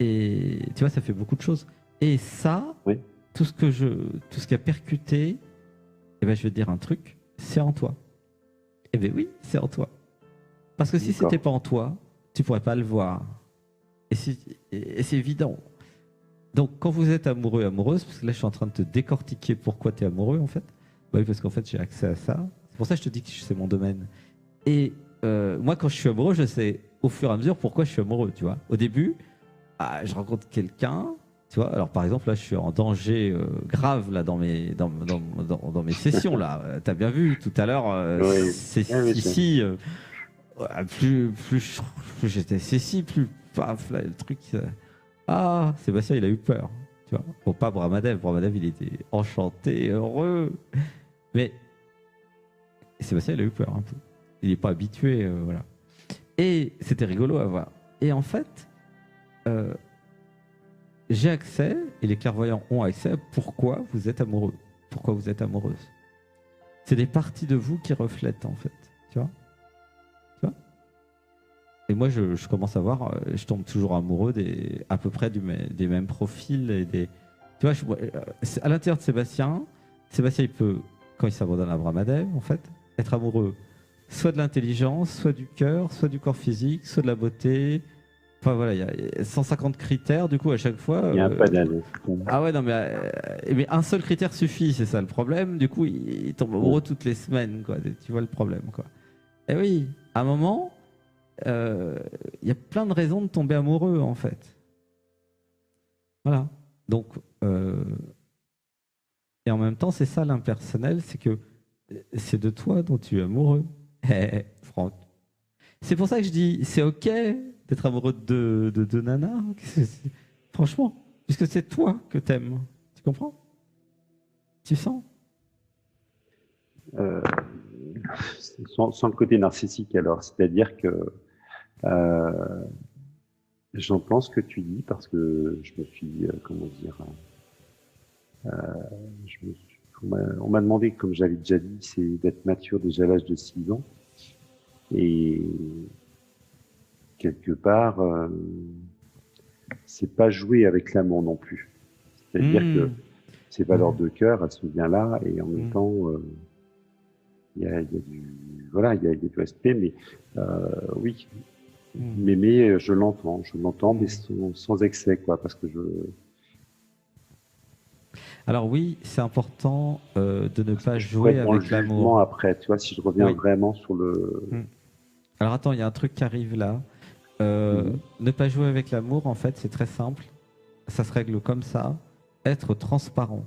Et tu vois, ça fait beaucoup de choses. Et ça, tout ce qui a percuté, je vais te dire un truc, c'est en toi. Eh bien oui, c'est en toi. Parce que si c'était pas en toi, tu pourrais pas le voir. Et c'est évident. Donc quand vous êtes amoureux, amoureuse, parce que là je suis en train de te décortiquer pourquoi tu es amoureux en fait. Bah oui, parce qu'en fait j'ai accès à ça. C'est pour ça que je te dis que c'est mon domaine. Et moi quand je suis amoureux, je sais au fur et à mesure pourquoi je suis amoureux, tu vois. Au début, je rencontre quelqu'un, Tu vois, alors par exemple, là, je suis en danger grave là, dans mes sessions. Là. Tu as bien vu tout à l'heure, Oui. ici, plus j'étais Cécile, plus paf, là, le truc. Ah, Sébastien, il a eu peur. Tu vois. Bon, pas Bramadev. Bramadev, il était enchanté, heureux. Mais Sébastien, il a eu peur un peu. Il n'est pas habitué, voilà. Et c'était rigolo à voir. Et en fait, j'ai accès, et les clairvoyants ont accès à pourquoi vous êtes amoureux. Pourquoi vous êtes amoureuse. C'est des parties de vous qui reflètent, en fait. Tu vois. Et moi, je commence à voir, je tombe toujours amoureux à peu près des mêmes profils. Tu vois, à l'intérieur de Sébastien, il peut, quand il s'abandonne à Brahmadev, en fait, être amoureux soit de l'intelligence, soit du cœur, soit du corps physique, soit de la beauté. Enfin voilà, il y a 150 critères, du coup, à chaque fois. Il y a un panel. Ah ouais, non, mais un seul critère suffit, c'est ça le problème. Du coup, il tombe amoureux toutes les semaines, quoi. Tu vois le problème, quoi. Et oui, à un moment. Il y a plein de raisons de tomber amoureux, en fait. Voilà. Donc, et en même temps, c'est ça l'impersonnel, c'est que c'est de toi dont tu es amoureux, Franck. C'est pour ça que je dis, c'est ok d'être amoureux de Nana. Franchement, puisque c'est toi que t'aimes. Tu comprends? Tu sens? Sans le côté narcissique, alors. C'est-à-dire que j'entends ce que tu dis parce que je me suis, comment dire, on m'a demandé, comme j'avais déjà dit, c'est d'être mature déjà à l'âge de 6 ans. Et quelque part, c'est pas jouer avec l'amour non plus. C'est-à-dire que ces valeurs de cœur, elles sont bien là, et en même temps, il y a du respect, mais oui, m'aimer, je l'entends, mais sans excès, quoi, parce que Alors oui, c'est important de ne pas jouer avec l'amour. Après, tu vois, si je reviens vraiment sur le... Alors attends, il y a un truc qui arrive là. Ne pas jouer avec l'amour, en fait, c'est très simple. Ça se règle comme ça. Être transparent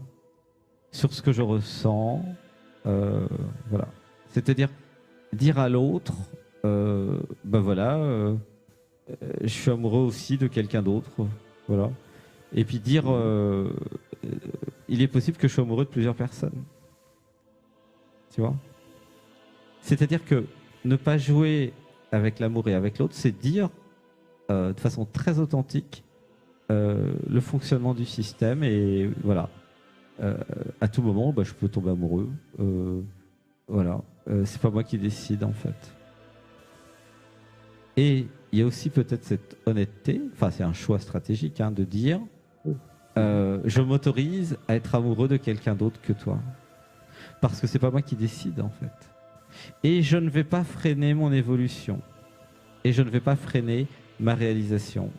sur ce que je ressens. Voilà. C'est-à-dire dire à l'autre, ben voilà, je suis amoureux aussi de quelqu'un d'autre. Voilà. Et puis dire, il est possible que je sois amoureux de plusieurs personnes. Tu vois? C'est-à-dire que ne pas jouer avec l'amour et avec l'autre, c'est dire de façon très authentique le fonctionnement du système. Et voilà. À tout moment, bah, je peux tomber amoureux. Voilà. C'est pas moi qui décide, en fait. Et il y a aussi peut-être cette honnêteté, enfin c'est un choix stratégique, hein, de dire je m'autorise à être amoureux de quelqu'un d'autre que toi. Parce que c'est pas moi qui décide, en fait. Et je ne vais pas freiner mon évolution. Et je ne vais pas freiner ma réalisation.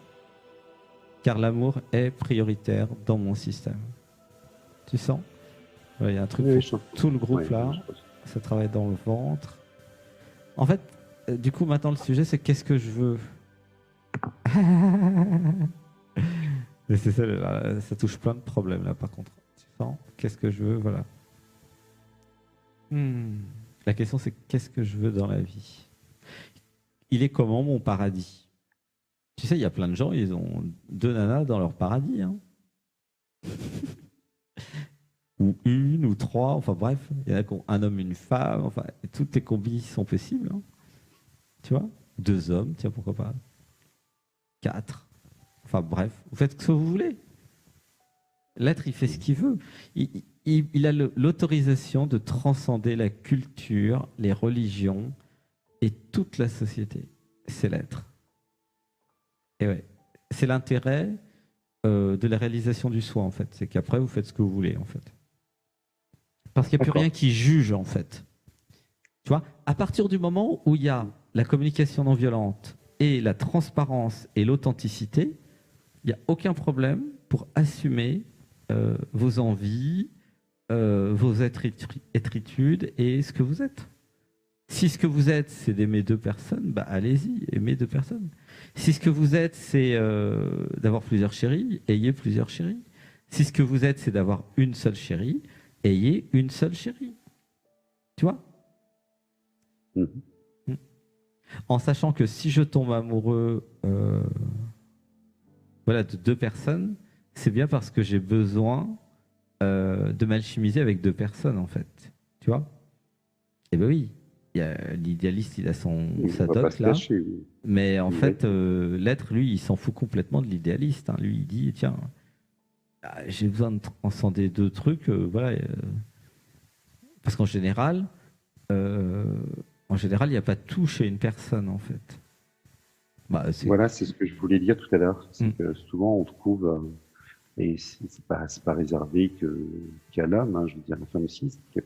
Car l'amour est prioritaire dans mon système. Tu sens? Il y a un truc pour tout le groupe là. Ça travaille dans le ventre. En fait, du coup, maintenant le sujet, c'est qu'est-ce que je veux? Mais c'est ça, là, ça touche plein de problèmes là, par contre. Tu sens? Qu'est-ce que je veux? Voilà. La question, c'est qu'est-ce que je veux dans la vie? Il est comment mon paradis? Tu sais, il y a plein de gens, ils ont 2 nanas dans leur paradis. Hein. Ou 1 ou 3, enfin bref, il y en a qui ont un homme, une femme, enfin, toutes les combis sont possibles. Hein. Tu vois? 2 hommes, tiens, pourquoi pas? 4. Enfin bref, vous faites ce que vous voulez. L'être, il fait ce qu'il veut. Il a l'autorisation de transcender la culture, les religions et toute la société. C'est l'être. Et ouais, c'est l'intérêt de la réalisation du soi, en fait. C'est qu'après, vous faites ce que vous voulez, en fait. Parce qu'il n'y a plus rien qui juge, en fait. Tu vois, à partir du moment où il y a la communication non violente et la transparence et l'authenticité, il n'y a aucun problème pour assumer vos envies, vos étritudes et ce que vous êtes. Si ce que vous êtes, c'est d'aimer 2 personnes, bah allez-y, aimez 2 personnes. Si ce que vous êtes, c'est d'avoir plusieurs chéris, ayez plusieurs chéris. Si ce que vous êtes, c'est d'avoir une seule chérie, ayez une seule chérie. Tu vois? En sachant que si je tombe amoureux voilà, de deux personnes, c'est bien parce que j'ai besoin de m'alchimiser avec deux personnes, en fait. Tu vois? Eh ben oui, l'idéaliste, il a sa dot là. Cacher, oui. Mais en fait, l'être, lui, il s'en fout complètement de l'idéaliste. Hein. Lui, il dit, tiens, j'ai besoin de transcender deux trucs. Voilà, parce qu'en général, il n'y a pas tout chez une personne, en fait. Bah, voilà, c'est ce que je voulais dire tout à l'heure. C'est que souvent, on trouve, et c'est pas réservé qu'à l'homme, hein, je veux dire, la femme aussi, c'est que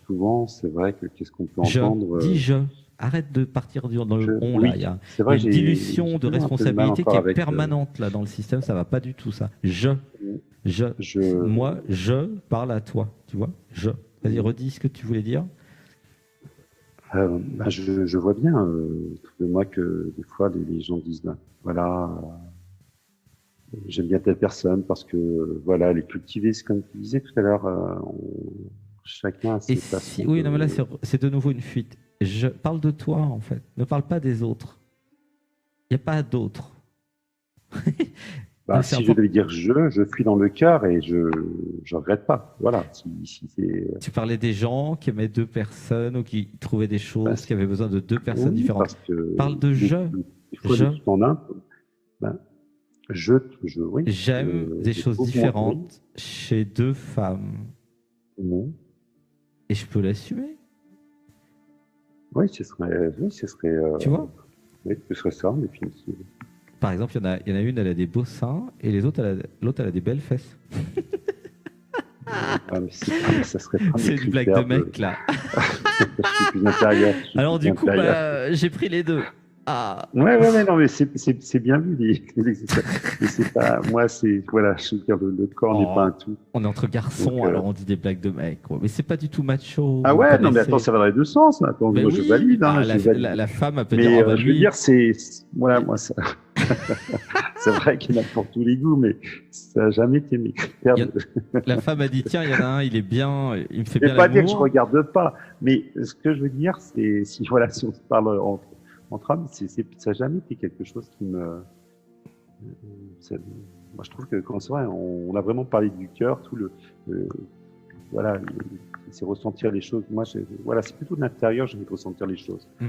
souvent, c'est vrai que qu'est-ce qu'on peut entendre. Arrête de partir dans le on, oui, là. Il y a vrai, une dilution de responsabilité qui est permanente là dans le système. Ça va pas du tout, ça. Moi, je parle à toi. Tu vois? Vas-y, redis ce que tu voulais dire. Je vois bien de moi que des fois les gens disent voilà, j'aime bien telle personne parce que voilà, elle est cultivée, c'est comme tu disais tout à l'heure, chacun a ses façons. Oui, non, mais là c'est de nouveau une fuite. Je parle de toi en fait, ne parle pas des autres. Il n'y a pas d'autres. Si je devais dire je suis dans le cœur et je regrette pas. Voilà. Tu parlais des gens qui aimaient deux personnes ou qui trouvaient des choses, qui avaient besoin de deux personnes différentes. Parle de il faut tout en un. Oui. J'aime des choses différentes chez deux femmes. Et je peux l'assumer. Oui, ce serait. Tu vois? Oui, ce serait ça, mais puis. Par exemple, il y en a une, elle a des beaux seins, et l'autre, elle a des belles fesses. Ça serait pas c'est une blague de mec, là. Je suis plus intérieur. Alors, du coup, j'ai pris les deux. Ah. Ouais, non, mais c'est bien vu. C'est pas, moi, voilà, je veux dire, le corps n'est pas un tout. On est entre garçons, alors on dit des blagues de mecs, quoi. Mais c'est pas du tout macho. Ah ouais, non, mais attends, ça va dans les deux sens. Attends, moi, je valide. Hein, la femme, elle peut dire, je veux dire, voilà, moi, ça. C'est vrai qu'il y en a pour tous les goûts, mais ça n'a jamais été mes critères. La femme a dit, tiens, il y en a un, il est bien, il me fait bien l'amour. pas dire que je regarde pas, mais ce que je veux dire, c'est si on se parle entre hommes, ça n'a jamais été quelque chose qui me. Moi, je trouve que quand c'est vrai, on a vraiment parlé du cœur, tout voilà, c'est ressentir les choses. Moi, voilà, c'est plutôt de l'intérieur, j'ai envie de ressentir les choses. Non,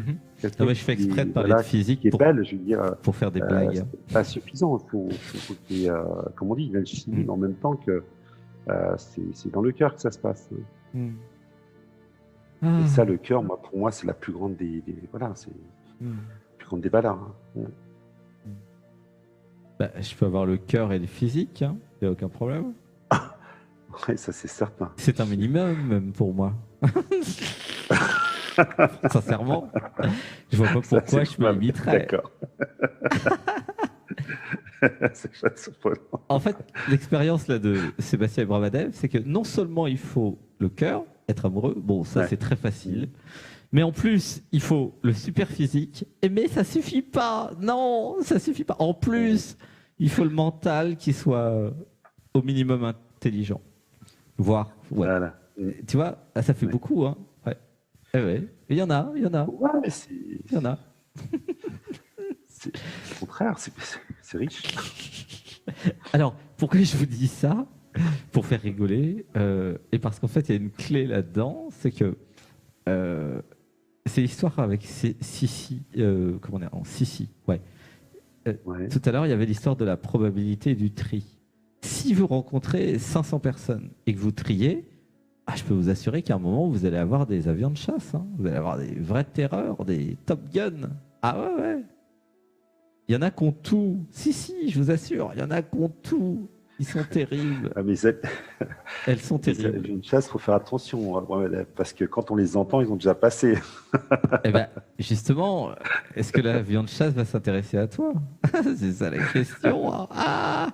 mais je fais exprès de parler de physique qui est belle, je veux dire, pour faire des blagues. C'est pas suffisant. Il faut qu'il y ait, comme on dit, l'alchimie, en même temps que c'est dans le cœur que ça se passe. Et ça, le cœur, pour moi, c'est la plus grande voilà, c'est la plus grande des valeurs. Je peux avoir le cœur et le physique, il n'y a aucun problème. Oui, ça c'est certain. C'est un minimum même pour moi. Sincèrement, je vois pas pourquoi je me limiterais. D'accord. En fait, l'expérience là de Sébastien et Bravadev, c'est que non seulement il faut le cœur, être amoureux, bon ça c'est très facile, mais en plus il faut le super physique, mais ça suffit pas. Non, ça suffit pas. En plus, il faut le mental qui soit au minimum intelligent. Voire, voilà. Tu vois, ça fait beaucoup, hein. Ouais. Il y en a. Ouais, mais il y en a. Au contraire, c'est riche. Alors, pourquoi je vous dis ça? Pour faire rigoler, et parce qu'en fait, il y a une clé là-dedans, c'est que c'est l'histoire avec Sissi, comment on est en Sissi, ouais. Tout à l'heure, il y avait l'histoire de la probabilité du tri. Si vous rencontrez 500 personnes et que vous triez, je peux vous assurer qu'à un moment, vous allez avoir des avions de chasse. Hein. Vous allez avoir des vraies terreurs, des Top Gun. Ah ouais. Il y en a qui ont tout. Si, je vous assure, il y en a qui ont tout. Ils sont terribles. Ah, mais elles sont terribles. Les avions de chasse, il faut faire attention. Parce que quand on les entend, ils ont déjà passé. Eh ben, justement, est-ce que l'avion de chasse va s'intéresser à toi? C'est ça la question. Hein.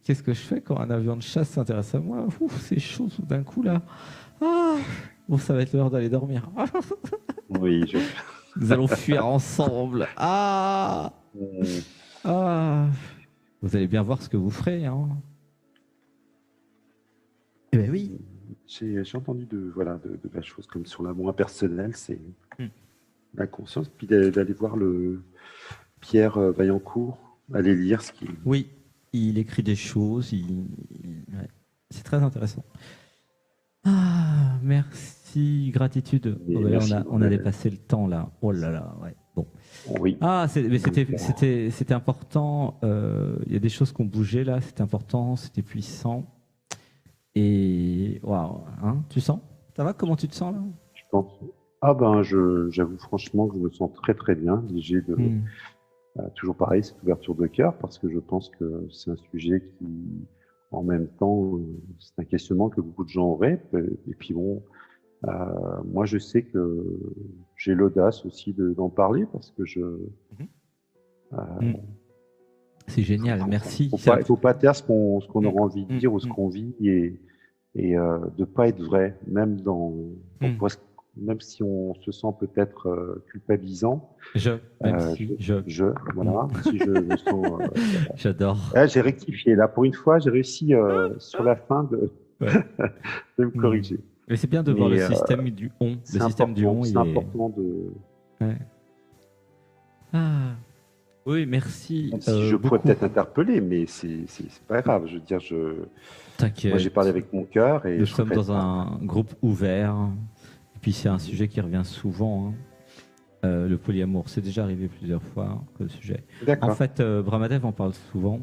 Qu'est-ce que je fais quand un avion de chasse s'intéresse à moi? C'est chaud tout d'un coup là. Bon, ça va être l'heure d'aller dormir. Oui, Nous allons fuir ensemble. Ah, ah. Vous allez bien voir ce que vous ferez. Hein. Eh ben oui. J'ai entendu de belles choses comme sur l'amour impersonnel, c'est la conscience, puis d'aller voir le Pierre Vaillancourt, aller lire ce qu'il... Oui, il écrit des choses, ouais. C'est très intéressant. Ah, merci, gratitude. Oh, merci, on a dépassé le temps là. Oh là là, ouais. Bon. Oui. Ah, mais c'était important. Il y a des choses qui ont bougé là. C'était important, c'était puissant. Et waouh, hein, tu sens? Ça va? Comment tu te sens là? Je pense. Ah ben, j'avoue franchement que je me sens très très bien, léger de. Toujours pareil, cette ouverture de cœur, parce que je pense que c'est un sujet qui, en même temps, c'est un questionnement que beaucoup de gens auraient. Et puis bon, moi je sais que j'ai l'audace aussi d'en parler, parce que c'est génial, merci. Il ne faut pas taire ce qu'on aura envie de dire ou ce qu'on vit et de ne pas être vrai, même même si on se sent peut-être culpabilisant. Voilà. Si je me sens. J'adore. J'ai rectifié. Là, pour une fois, j'ai réussi sur la fin de me corriger. Mais c'est bien de voir le système du on. Le système du on, c'est important de. Ouais. Ah. Oui, merci. Si je pourrais peut-être interpeller, mais c'est pas grave. Je veux dire, T'inquiète. Moi, j'ai parlé avec mon cœur et nous sommes dans un groupe ouvert. Et puis c'est un sujet qui revient souvent. Hein. Le polyamour, c'est déjà arrivé plusieurs fois que le sujet. En fait, Brahmadev en parle souvent,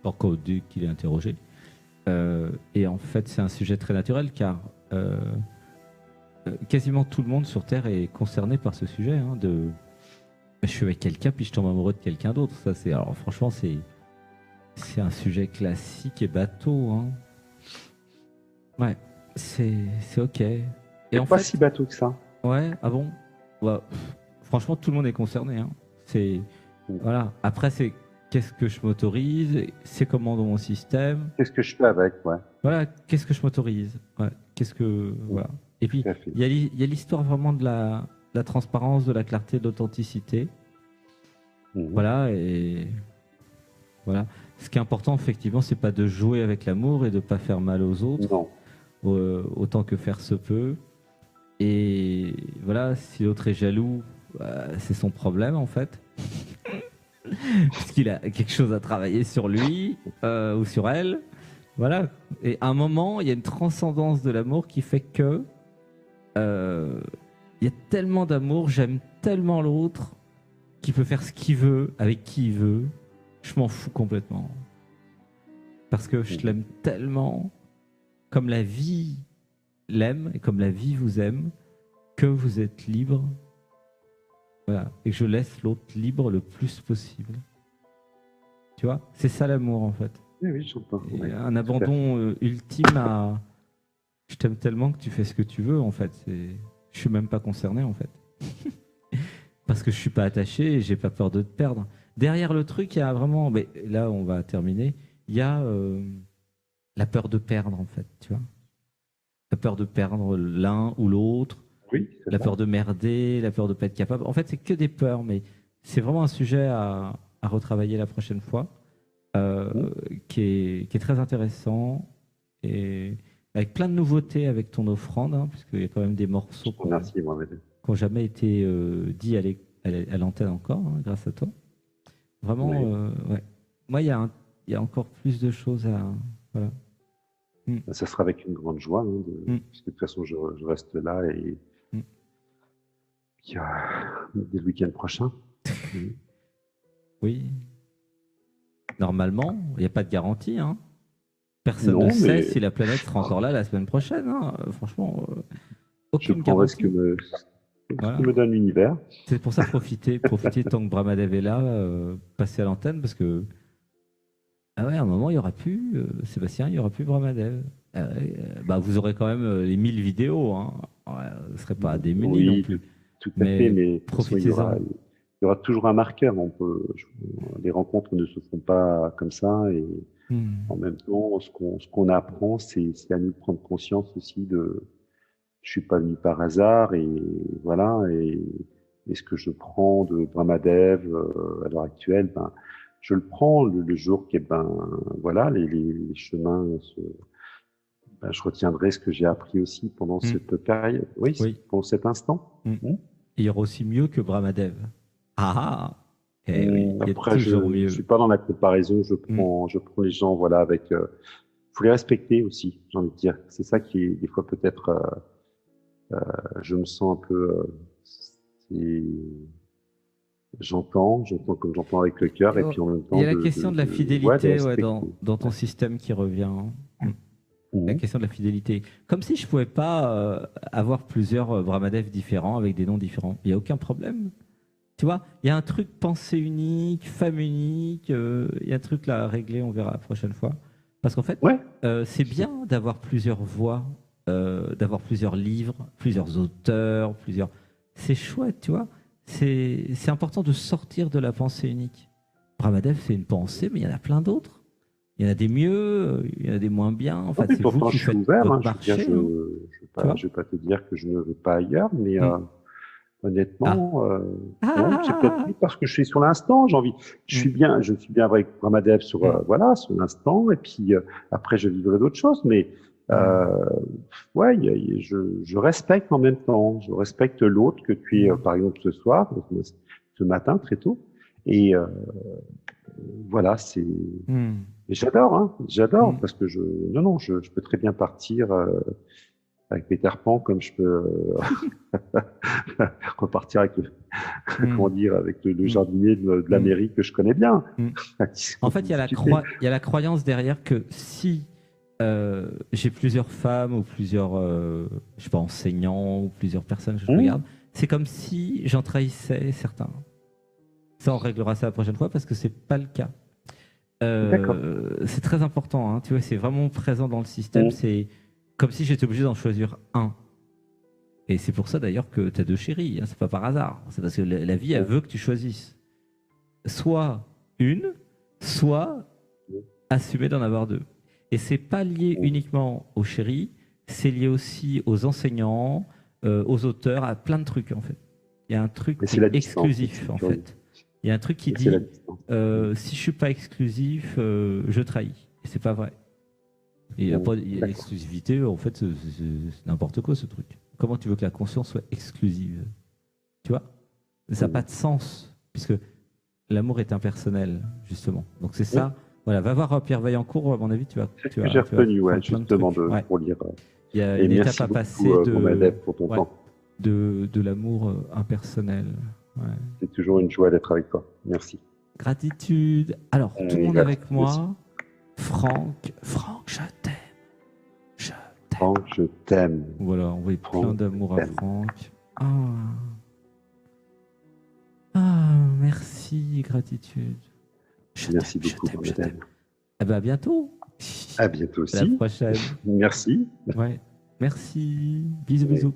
encore dès qu'il est interrogé. Et en fait, c'est un sujet très naturel car quasiment tout le monde sur Terre est concerné par ce sujet. Hein, je suis avec quelqu'un puis je tombe amoureux de quelqu'un d'autre. Ça, alors franchement, c'est un sujet classique et bateau. Hein. Ouais, c'est ok. Et en pas si bateau que ça. Ouais, ah bon. Ouais, franchement, tout le monde est concerné. Hein. Voilà. Après, c'est qu'est-ce que je m'autorise, c'est comment dans mon système. Qu'est-ce que je fais avec, ouais. Voilà, qu'est-ce que je m'autorise. Ouais. Voilà. Et puis, il y a l'histoire vraiment de la transparence, de la clarté, de l'authenticité. Voilà, et voilà. Ce qui est important, effectivement, c'est pas de jouer avec l'amour et de pas faire mal aux autres. Non. Autant que faire se peut. Et voilà, si l'autre est jaloux, c'est son problème en fait. Parce qu'il a quelque chose à travailler sur lui ou sur elle. Voilà. Et à un moment, il y a une transcendance de l'amour qui fait que il y a tellement d'amour, j'aime tellement l'autre qui peut faire ce qu'il veut, avec qui il veut. Je m'en fous complètement. Parce que je l'aime tellement, comme la vie l'aime et comme la vie vous aime, que vous êtes libre. Voilà. Et que je laisse l'autre libre le plus possible. Tu vois? C'est ça l'amour en fait. Oui, j'entends. Un abandon ultime à je t'aime tellement que tu fais ce que tu veux en fait. Je suis même pas concerné en fait. Parce que je suis pas attaché et j'ai pas peur de te perdre. Derrière le truc, il y a vraiment, mais là on va terminer, il y a la peur de perdre en fait, tu vois. La peur de perdre l'un ou l'autre, la peur de merder, la peur de pas être capable. En fait, c'est que des peurs, mais c'est vraiment un sujet à retravailler la prochaine fois, qui est très intéressant et avec plein de nouveautés avec ton offrande, hein, puisqu'il y a quand même des morceaux qui n'ont jamais été dits à l'antenne encore, hein, grâce à toi. Vraiment, ouais. Moi, il y a encore plus de choses à... Voilà. Ça sera avec une grande joie, hein, parce que de toute façon, je reste là et puis, dès le week-end prochain. Oui. Normalement, il n'y a pas de garantie. Hein. Personne ne sait si la planète sera encore là la semaine prochaine. Hein. Franchement, aucune garantie. Ce que me donne l'univers. C'est pour ça, profitez tant que Brahmadev est là, passez à l'antenne, parce que ah ouais, à un moment, il n'y aura plus Sébastien, il n'y aura plus Brahmadev. Bah, vous aurez quand même les 1000 vidéos. Hein. Ouais, ce ne serait pas démuni non plus. Tout à fait, mais profitez-en. Il y aura toujours un marqueur. Les rencontres ne se font pas comme ça. Et en même temps, ce qu'on apprend, c'est à nous de prendre conscience aussi je suis pas venu par hasard et voilà. Et ce que je prends de Brahmadev à l'heure actuelle, ben, je le prends le jour que ben voilà les chemins ben, je retiendrai ce que j'ai appris aussi pendant cette période. Oui, pendant cet instant. Il y aura aussi mieux que Brahmadev. Ah, oui, après, je suis pas dans la comparaison. Je prends les gens, voilà, avec. Faut les respecter aussi, j'ai envie de dire. C'est ça qui est des fois peut-être. Je me sens un peu. J'entends comme j'entends avec le cœur, et puis en même temps. Il y a la question de la fidélité dans ton système qui revient. La question de la fidélité. Comme si je pouvais pas avoir plusieurs Brahmadev différents avec des noms différents. Il n'y a aucun problème. Tu vois, il y a un truc pensée unique, femme unique, il y a un truc là à régler, on verra la prochaine fois. Parce qu'en fait, c'est bien d'avoir plusieurs voix, d'avoir plusieurs livres, plusieurs auteurs, plusieurs... C'est chouette, tu vois. C'est important de sortir de la pensée unique. Brahmadev, c'est une pensée, mais il y en a plein d'autres. Il y en a des mieux, il y en a des moins bien. En fait, c'est vous qui faites votre marché. Je ne vais pas te dire que je ne vais pas ailleurs, mais honnêtement, non, c'est peut-être parce que je suis sur l'instant. Je suis bien avec Brahmadev sur l'instant, et puis après je vivrai d'autres choses. Mais je respecte en même temps. Je respecte l'autre que tu es, par exemple ce soir, ce matin très tôt, et voilà, c'est. Et j'adore parce que je peux très bien partir avec Peter Pan comme je peux repartir avec avec le jardinier de l'Amérique que je connais bien. En fait, il y a la croyance derrière que si j'ai plusieurs femmes ou plusieurs je sais pas, enseignants ou plusieurs personnes que je regarde, c'est comme si j'en trahissais certains. Ça, on réglera ça la prochaine fois parce que c'est pas le cas. C'est très important, hein, tu vois, c'est vraiment présent dans le système. C'est comme si j'étais obligé d'en choisir un. Et c'est pour ça d'ailleurs que tu as deux chéris, hein, c'est pas par hasard. C'est parce que la vie, elle veut que tu choisisses. Soit une, soit assumer d'en avoir deux. Et c'est pas lié uniquement aux chéris, c'est lié aussi aux enseignants, aux auteurs, à plein de trucs en fait. Il y a un truc qui est exclusif en fait. Il y a un truc qui dit si je suis pas exclusif, je trahis. Et c'est pas vrai. Et après, l'exclusivité, en fait, c'est n'importe quoi ce truc. Comment tu veux que la conscience soit exclusive? Tu vois? Ça n'a pas de sens, puisque l'amour est impersonnel, justement. Donc c'est ça. Voilà, va voir Pierre Vaillancourt, à mon avis, tu vas. C'est ce que j'ai retenu, justement, pour lire. Il y a une étape à passer de l'amour impersonnel. Ouais. C'est toujours une joie d'être avec toi. Merci. Gratitude. Alors, tout le monde avec moi. Franck, je t'aime. Franck, je t'aime. Voilà, on va plein d'amour à Franck. Merci, gratitude. Merci beaucoup. Je t'aime. Eh ben, à bientôt. À bientôt aussi. À la prochaine. Merci. Ouais. Merci. Bisous.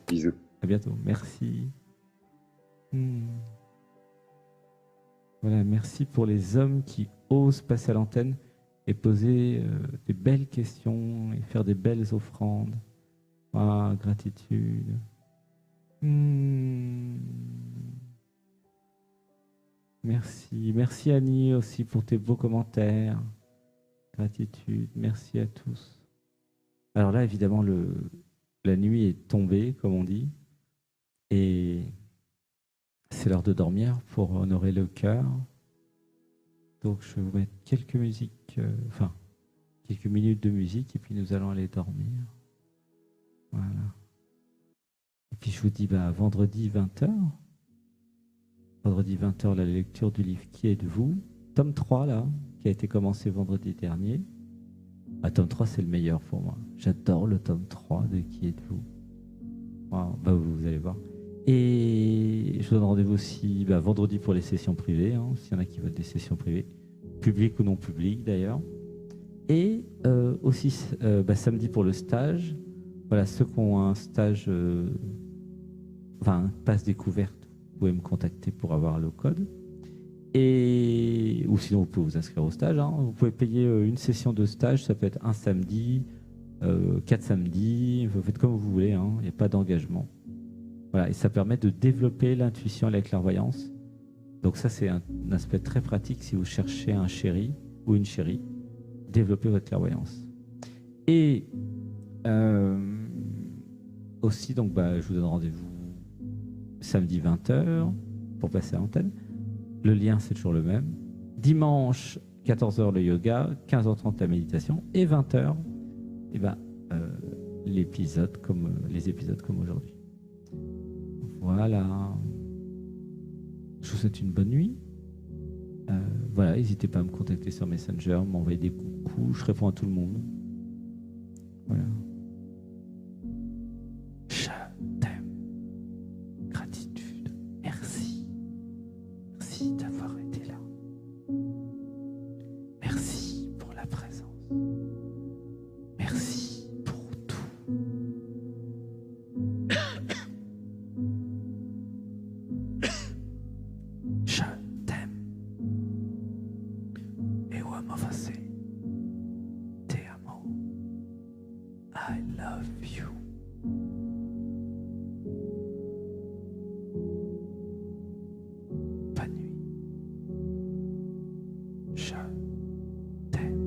Bisous. À bientôt. Merci. Voilà, merci pour les hommes qui osent passer à l'antenne et poser des belles questions et faire des belles offrandes. Gratitude. Merci Annie aussi pour tes beaux commentaires. Gratitude, merci à tous. Alors là, évidemment, la nuit est tombée, comme on dit, et c'est l'heure de dormir pour honorer le cœur. Donc je vais vous mettre quelques musiques, quelques minutes de musique, et puis nous allons aller dormir. Voilà. Et puis je vous dis, vendredi 20h. Vendredi 20h, la lecture du livre Qui êtes-vous ? Tome 3, là, qui a été commencé vendredi dernier. Tome 3, c'est le meilleur pour moi. J'adore le tome 3 de Qui êtes-vous ? Vous allez voir. Et je vous donne rendez-vous aussi vendredi pour les sessions privées, s'il y en a qui veulent des sessions privées, publiques ou non publiques d'ailleurs. Et aussi samedi pour le stage. Voilà, ceux qui ont un stage, un passe découverte, vous pouvez me contacter pour avoir le code. Ou sinon, vous pouvez vous inscrire au stage. Vous pouvez payer une session de stage, ça peut être un samedi, 4 samedis, vous faites comme vous voulez, hein, il n'y a pas d'engagement. Voilà, et ça permet de développer l'intuition et la clairvoyance. Donc ça, c'est un aspect très pratique si vous cherchez un chéri ou une chérie. Développer votre clairvoyance. Et aussi, donc, je vous donne rendez-vous samedi 20h pour passer à l'antenne. Le lien, c'est toujours le même. Dimanche, 14h le yoga, 15h30 la méditation et 20h, les épisodes comme aujourd'hui. Voilà. Je vous souhaite une bonne nuit. Voilà, n'hésitez pas à me contacter sur Messenger, m'envoyer des coucous, je réponds à tout le monde. Voilà. Je t'aime. Gratitude. Merci. Merci d'avoir été là. Merci pour la présence. Merci pour tout. Je t'aime. Et où am I? Te amo. I love you. Bonne nuit. Je t'aime.